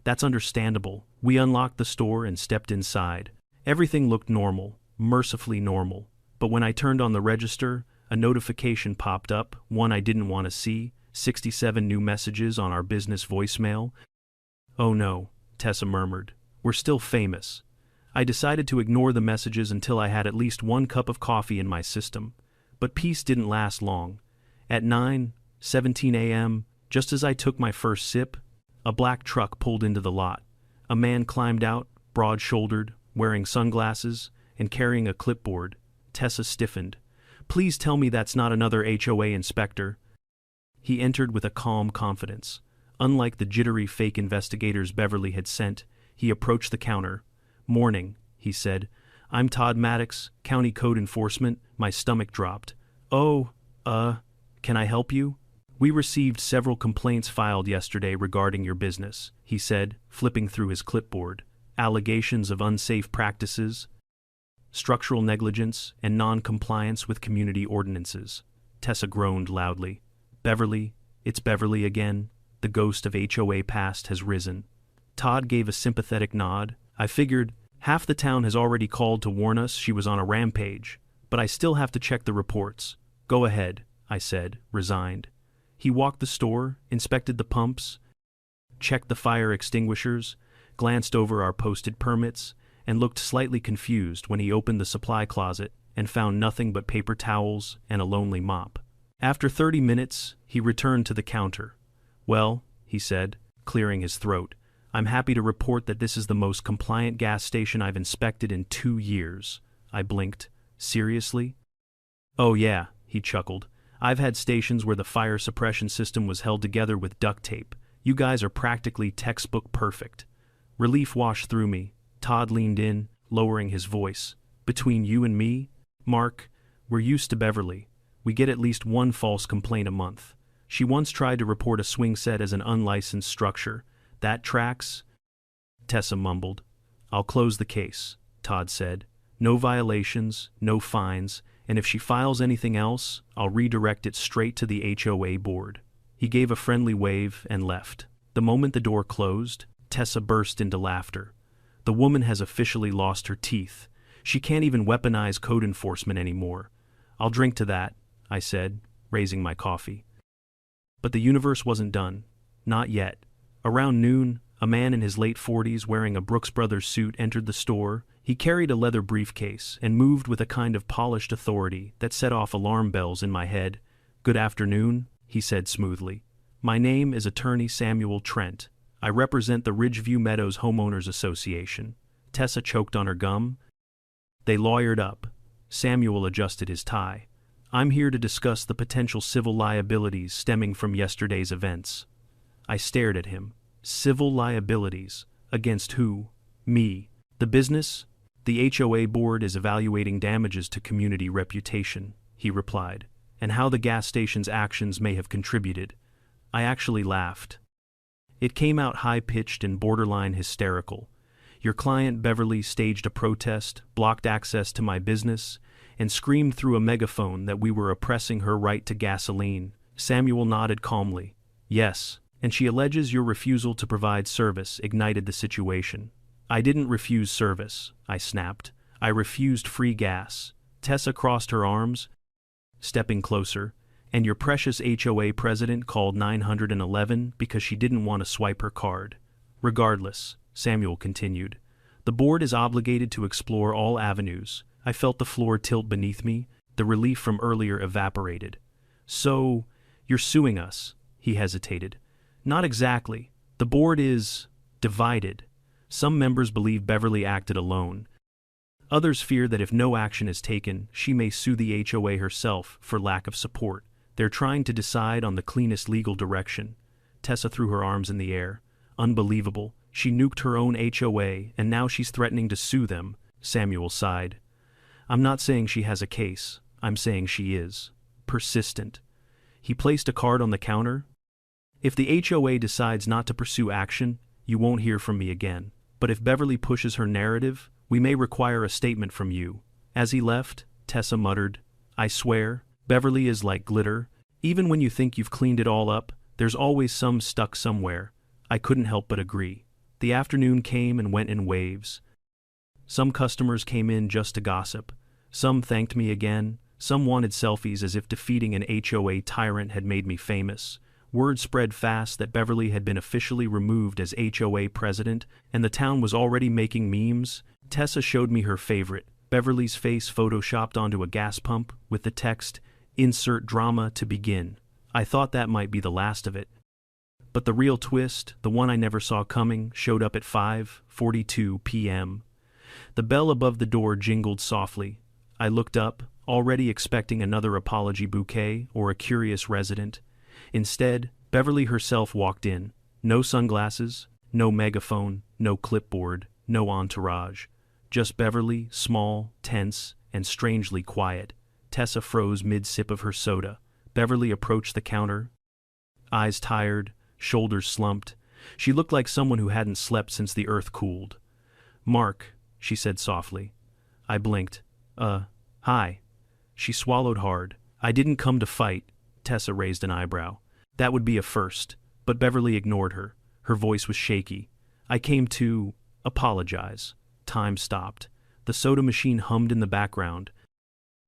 That's understandable. We unlocked the store and stepped inside. Everything looked normal, mercifully normal. But when I turned on the register, a notification popped up, one I didn't want to see, 67 new messages on our business voicemail. Oh no, Tessa murmured. We're still famous. I decided to ignore the messages until I had at least 1 cup of coffee in my system. But peace didn't last long. At 9:17 a.m., just as I took my first sip, a black truck pulled into the lot. A man climbed out, broad-shouldered, wearing sunglasses, and carrying a clipboard. Tessa stiffened. Please tell me that's not another HOA inspector. He entered with a calm confidence. Unlike the jittery fake investigators Beverly had sent, he approached the counter. Morning, he said. I'm Todd Maddox, County Code Enforcement. My stomach dropped. Oh, can I help you? We received several complaints filed yesterday regarding your business, he said, flipping through his clipboard. Allegations of unsafe practices, structural negligence, and non-compliance with community ordinances. Tessa groaned loudly. Beverly, it's Beverly again. The ghost of HOA past has risen. Todd gave a sympathetic nod. I figured half the town has already called to warn us she was on a rampage, but I still have to check the reports. Go ahead, I said, resigned. He walked the store, inspected the pumps, checked the fire extinguishers, glanced over our posted permits, and looked slightly confused when he opened the supply closet and found nothing but paper towels and a lonely mop. After 30 minutes, he returned to the counter. Well, he said, clearing his throat, I'm happy to report that this is the most compliant gas station I've inspected in 2 years. I blinked. Seriously? Oh yeah, he chuckled. I've had stations where the fire suppression system was held together with duct tape. You guys are practically textbook perfect. Relief washed through me. Todd leaned in, lowering his voice. Between you and me, Mark, we're used to Beverly. We get at least 1 false complaint a month. She once tried to report a swing set as an unlicensed structure. That tracks. Tessa mumbled. I'll close the case, Todd said. No violations, no fines, and if she files anything else, I'll redirect it straight to the HOA board. He gave a friendly wave and left. The moment the door closed, Tessa burst into laughter. The woman has officially lost her teeth. She can't even weaponize code enforcement anymore. I'll drink to that, I said, raising my coffee. But the universe wasn't done. Not yet. Around noon, a man in his late 40s wearing a Brooks Brothers suit entered the store. He carried a leather briefcase and moved with a kind of polished authority that set off alarm bells in my head. Good afternoon, he said smoothly. My name is Attorney Samuel Trent. I represent the Ridgeview Meadows Homeowners Association. Tessa choked on her gum. They lawyered up. Samuel adjusted his tie. I'm here to discuss the potential civil liabilities stemming from yesterday's events. I stared at him. Civil liabilities? Against who? Me. The business? The HOA board is evaluating damages to community reputation, he replied, and how the gas station's actions may have contributed. I actually laughed. It came out high-pitched and borderline hysterical. Your client Beverly staged a protest, blocked access to my business, and screamed through a megaphone that we were oppressing her right to gasoline. Samuel nodded calmly. Yes, and she alleges your refusal to provide service ignited the situation. I didn't refuse service, I snapped. I refused free gas. Tessa crossed her arms, stepping closer, and your precious HOA president called 911 because she didn't want to swipe her card. Regardless, Samuel continued, the board is obligated to explore all avenues. I felt the floor tilt beneath me. The relief from earlier evaporated. So, you're suing us, he hesitated. Not exactly. The board is divided. Some members believe Beverly acted alone. Others fear that if no action is taken, she may sue the HOA herself for lack of support. They're trying to decide on the cleanest legal direction. Tessa threw her arms in the air. Unbelievable. She nuked her own HOA, and now she's threatening to sue them. Samuel sighed. I'm not saying she has a case. I'm saying she is. Persistent. He placed a card on the counter. If the HOA decides not to pursue action, you won't hear from me again. But if Beverly pushes her narrative, we may require a statement from you. As he left, Tessa muttered, I swear, Beverly is like glitter. Even when you think you've cleaned it all up, there's always some stuck somewhere. I couldn't help but agree. The afternoon came and went in waves. Some customers came in just to gossip. Some thanked me again. Some wanted selfies as if defeating an HOA tyrant had made me famous. Word spread fast that Beverly had been officially removed as HOA president, and the town was already making memes. Tessa showed me her favorite, Beverly's face photoshopped onto a gas pump with the text, "Insert drama to begin." I thought that might be the last of it. But the real twist, the one I never saw coming, showed up at 5:42 p.m. The bell above the door jingled softly. I looked up, already expecting another apology bouquet or a curious resident. Instead, Beverly herself walked in. No sunglasses, no megaphone, no clipboard, no entourage. Just Beverly, small, tense, and strangely quiet. Tessa froze mid-sip of her soda. Beverly approached the counter, eyes tired, shoulders slumped. She looked like someone who hadn't slept since the earth cooled. "Mark," she said softly. I blinked. Hi." She swallowed hard. "I didn't come to fight." Tessa raised an eyebrow. That would be a first, but Beverly ignored her. Her voice was shaky. "I came to apologize." Time stopped. The soda machine hummed in the background.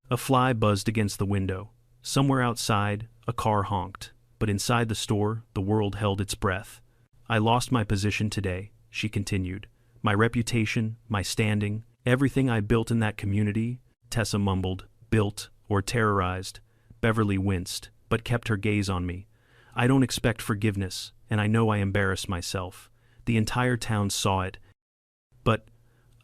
A fly buzzed against the window. Somewhere outside, a car honked. But inside the store, the world held its breath. "I lost my position today," she continued. "My reputation, my standing, everything I built in that community." Tessa mumbled, "Built or terrorized." Beverly winced, but kept her gaze on me. "I don't expect forgiveness, and I know I embarrassed myself. The entire town saw it. But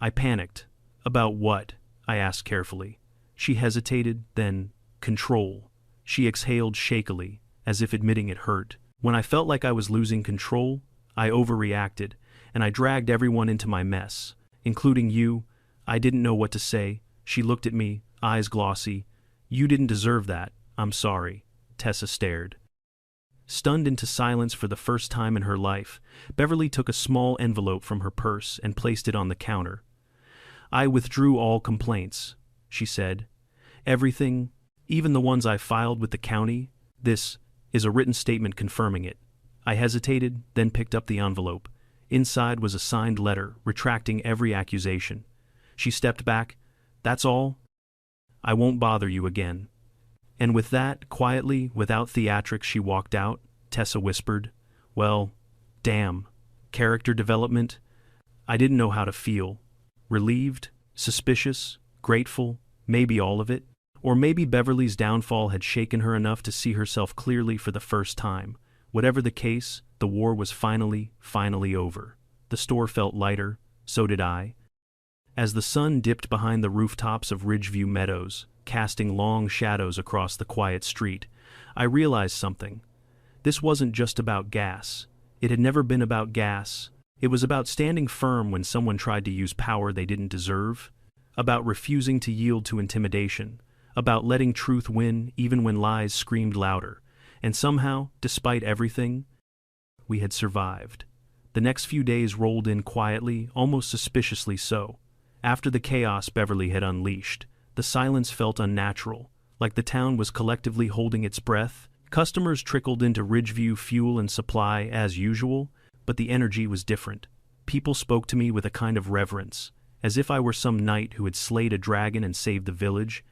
I panicked." "About what?" I asked carefully. She hesitated, then, "Control." She exhaled shakily, as if admitting it hurt. "When I felt like I was losing control, I overreacted, and I dragged everyone into my mess, including you. I didn't know what to say." She looked at me, eyes glossy. "You didn't deserve that. I'm sorry." Tessa stared. Stunned into silence for the first time in her life, Beverly took a small envelope from her purse and placed it on the counter. "I withdrew all complaints," she said. "Everything, even the ones I filed with the county. This is a written statement confirming it." I hesitated, then picked up the envelope. Inside was a signed letter, retracting every accusation. She stepped back. "That's all? I won't bother you again." And with that, quietly, without theatrics, she walked out. Tessa whispered, "Well, damn. Character development?" I didn't know how to feel. Relieved? Suspicious? Grateful? Maybe all of it? Or maybe Beverly's downfall had shaken her enough to see herself clearly for the first time. Whatever the case, the war was finally over. The store felt lighter, so did I. As the sun dipped behind the rooftops of Ridgeview Meadows, casting long shadows across the quiet street, I realized something. This wasn't just about gas. It had never been about gas. It was about standing firm when someone tried to use power they didn't deserve, about refusing to yield to intimidation, about letting truth win even when lies screamed louder. And somehow, despite everything, we had survived. The next few days rolled in quietly, almost suspiciously so. After the chaos Beverly had unleashed, the silence felt unnatural, like the town was collectively holding its breath. Customers trickled into Ridgeview Fuel and Supply as usual, but the energy was different. People spoke to me with a kind of reverence, as if I were some knight who had slayed a dragon and saved the village.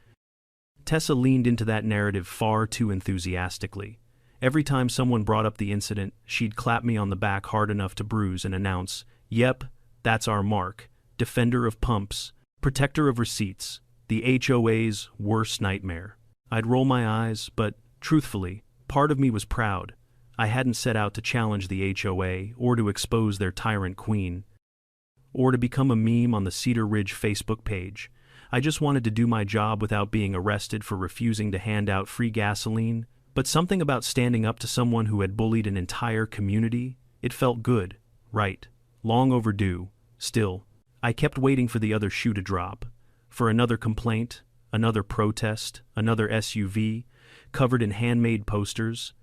Tessa leaned into that narrative far too enthusiastically. Every time someone brought up the incident, she'd clap me on the back hard enough to bruise and announce, "Yep, that's our mark. Defender of pumps, protector of receipts, the HOA's worst nightmare." I'd roll my eyes, but, truthfully, part of me was proud. I hadn't set out to challenge the HOA, or to expose their tyrant queen, or to become a meme on the Cedar Ridge Facebook page. I just wanted to do my job without being arrested for refusing to hand out free gasoline. But something about standing up to someone who had bullied an entire community, it felt good, right, long overdue. Still, I kept waiting for the other shoe to drop, for another complaint, another protest, another SUV, covered in handmade posters.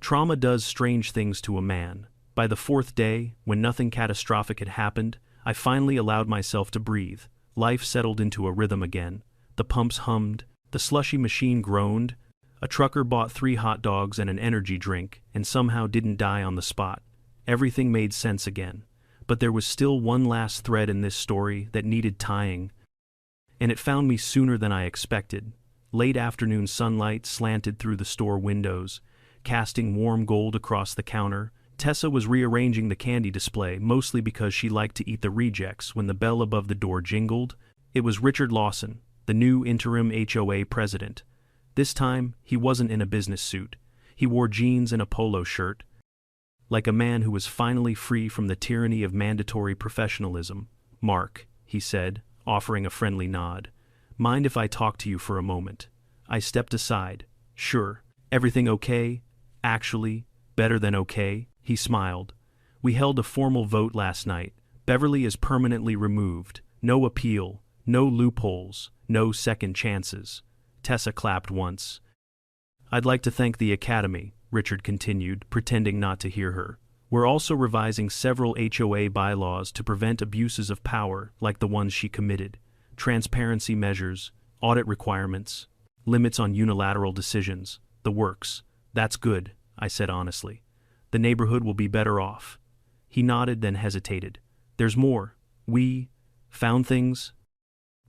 Trauma does strange things to a man. By the fourth day, when nothing catastrophic had happened, I finally allowed myself to breathe. Life settled into a rhythm again. The pumps hummed, the slushy machine groaned. A trucker bought 3 hot dogs and an energy drink, and somehow didn't die on the spot. Everything made sense again. But there was still one last thread in this story that needed tying, and it found me sooner than I expected. Late afternoon sunlight slanted through the store windows, casting warm gold across the counter. Tessa was rearranging the candy display, mostly because she liked to eat the rejects, when the bell above the door jingled. It was Richard Lawson, the new interim HOA president. This time, he wasn't in a business suit. He wore jeans and a polo shirt, like a man who was finally free from the tyranny of mandatory professionalism. "Mark," he said, offering a friendly nod. "Mind if I talk to you for a moment?" I stepped aside. "Sure. Everything okay?" "Actually, better than okay," he smiled. "We held a formal vote last night. Beverly is permanently removed. No appeal, no loopholes, no second chances." Tessa clapped once. "I'd like to thank the Academy," Richard continued, pretending not to hear her. "We're also revising several HOA bylaws to prevent abuses of power like the ones she committed. Transparency measures, audit requirements, limits on unilateral decisions, the works." "That's good," I said honestly. "The neighborhood will be better off." He nodded, then hesitated. "There's more. We found things."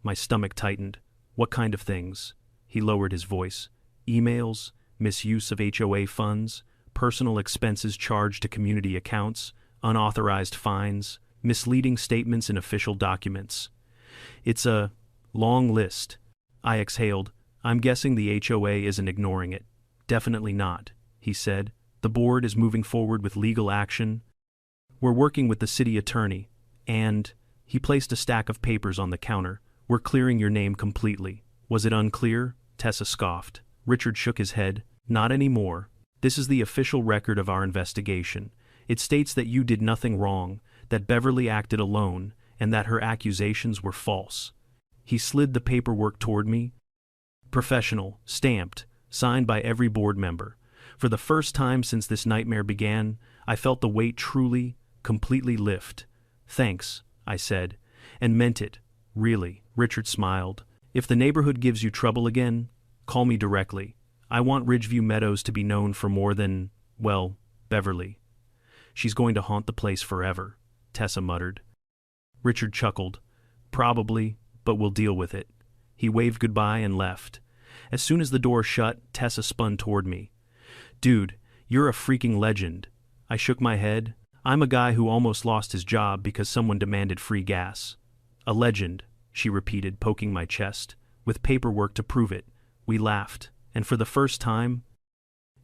My stomach tightened. "What kind of things?" He lowered his voice. "Emails, misuse of HOA funds, personal expenses charged to community accounts, unauthorized fines, misleading statements in official documents. It's a long list." I exhaled. "I'm guessing the HOA isn't ignoring it." "Definitely not," he said. "The board is moving forward with legal action. We're working with the city attorney, and," he placed a stack of papers on the counter, "we're clearing your name completely." "Was it unclear?" Tessa scoffed. Richard shook his head. "Not anymore. This is the official record of our investigation. It states that you did nothing wrong, that Beverly acted alone, and that her accusations were false." He slid the paperwork toward me. "Professional, stamped, signed by every board member. For the first time since this nightmare began, I felt the weight truly, completely lift. "Thanks," I said, and meant it. "Really," Richard smiled. "If the neighborhood gives you trouble again, call me directly. I want Ridgeview Meadows to be known for more than, well, Beverly." "She's going to haunt the place forever," Tessa muttered. Richard chuckled. "Probably, but we'll deal with it." He waved goodbye and left. As soon as the door shut, Tessa spun toward me. "Dude, you're a freaking legend." I shook my head. "I'm a guy who almost lost his job because someone demanded free gas." "A legend," she repeated, poking my chest, "with paperwork to prove it." We laughed, and for the first time,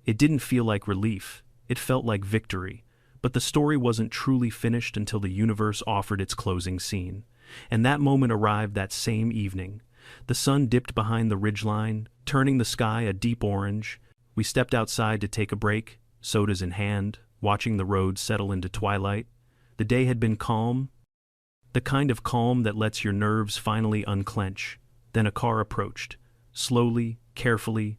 it didn't feel like relief, it felt like victory. But the story wasn't truly finished until the universe offered its closing scene. And that moment arrived that same evening. The sun dipped behind the ridgeline, turning the sky a deep orange. We stepped outside to take a break, sodas in hand, watching the road settle into twilight. The day had been calm, the kind of calm that lets your nerves finally unclench. Then a car approached, slowly, carefully.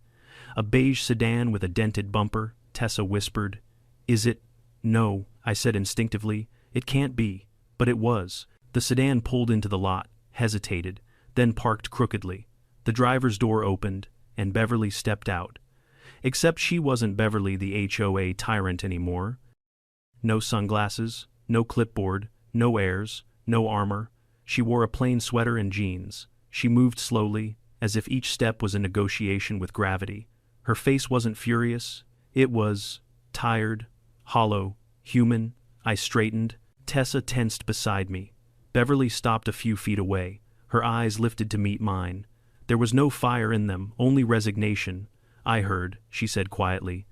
A beige sedan with a dented bumper. Tessa whispered, "Is it?" "No," I said instinctively. "It can't be." But it was. The sedan pulled into the lot, hesitated, then parked crookedly. The driver's door opened, and Beverly stepped out. Except she wasn't Beverly the HOA tyrant anymore. No sunglasses, no clipboard, no airs, no armor. She wore a plain sweater and jeans. She moved slowly, as if each step was a negotiation with gravity. Her face wasn't furious. It was tired, hollow, human. I straightened. Tessa tensed beside me. Beverly stopped a few feet away, her eyes lifted to meet mine. There was no fire in them, only resignation. "I heard," she said quietly,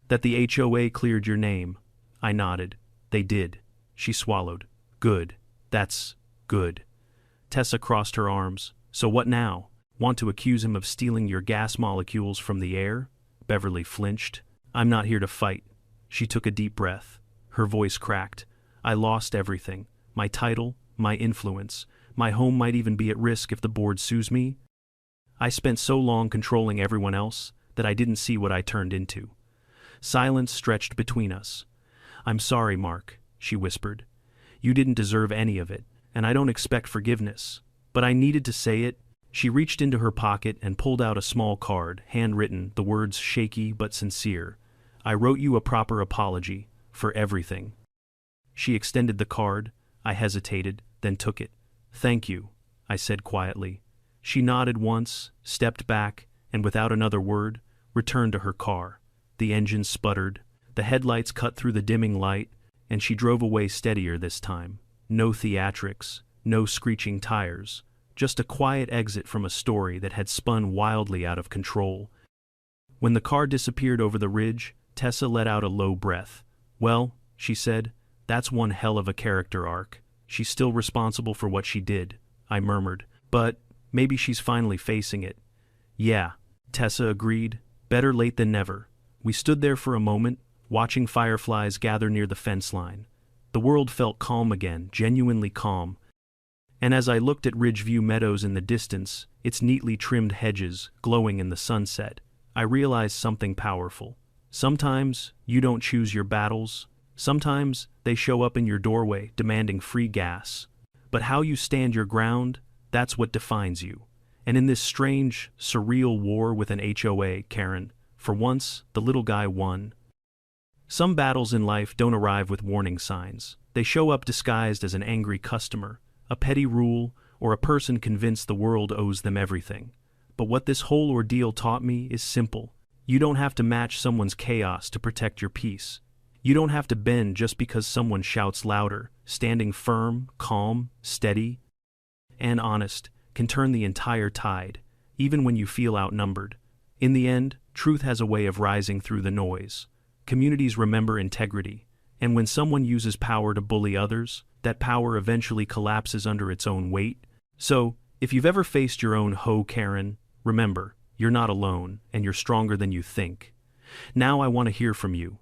"that the HOA cleared your name." I nodded. "They did." She swallowed. "Good. That's good." Tessa crossed her arms. "So what now? Want to accuse him of stealing your gas molecules from the air?" Beverly flinched. "I'm not here to fight." She took a deep breath. Her voice cracked. "I lost everything. My title, my influence. My home might even be at risk if the board sues me. I spent so long controlling everyone else that I didn't see what I turned into." Silence stretched between us. "I'm sorry, Mark," she whispered. "You didn't deserve any of it, and I don't expect forgiveness. But I needed to say it." She reached into her pocket and pulled out a small card, handwritten, the words shaky but sincere. "I wrote you a proper apology, for everything." She extended the card. I hesitated, then took it. "Thank you," I said quietly. She nodded once, stepped back, and without another word, returned to her car. The engine sputtered, the headlights cut through the dimming light, and she drove away steadier this time. No theatrics, no screeching tires, just a quiet exit from a story that had spun wildly out of control. When the car disappeared over the ridge, Tessa let out a low breath. "Well," she said, "that's one hell of a character arc. She's still responsible for what she did," I murmured. "But maybe she's finally facing it." "Yeah," Tessa agreed. "Better late than never." We stood there for a moment, watching fireflies gather near the fence line. The world felt calm again, genuinely calm. And as I looked at Ridgeview Meadows in the distance, its neatly trimmed hedges glowing in the sunset, I realized something powerful. Sometimes you don't choose your battles. Sometimes they show up in your doorway demanding free gas. But how you stand your ground, that's what defines you. And in this strange, surreal war with an HOA, Karen, for once, the little guy won. Some battles in life don't arrive with warning signs. They show up disguised as an angry customer, a petty rule, or a person convinced the world owes them everything. But what this whole ordeal taught me is simple. You don't have to match someone's chaos to protect your peace. You don't have to bend just because someone shouts louder. Standing firm, calm, steady, and honest can turn the entire tide, even when you feel outnumbered. In the end, truth has a way of rising through the noise. Communities remember integrity, and when someone uses power to bully others, that power eventually collapses under its own weight. So, if you've ever faced your own ho Karen, remember, you're not alone, and you're stronger than you think. Now I want to hear from you.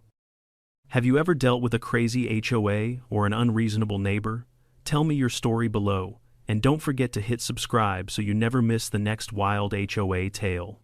Have you ever dealt with a crazy HOA or an unreasonable neighbor? Tell me your story below, and don't forget to hit subscribe so you never miss the next wild HOA tale.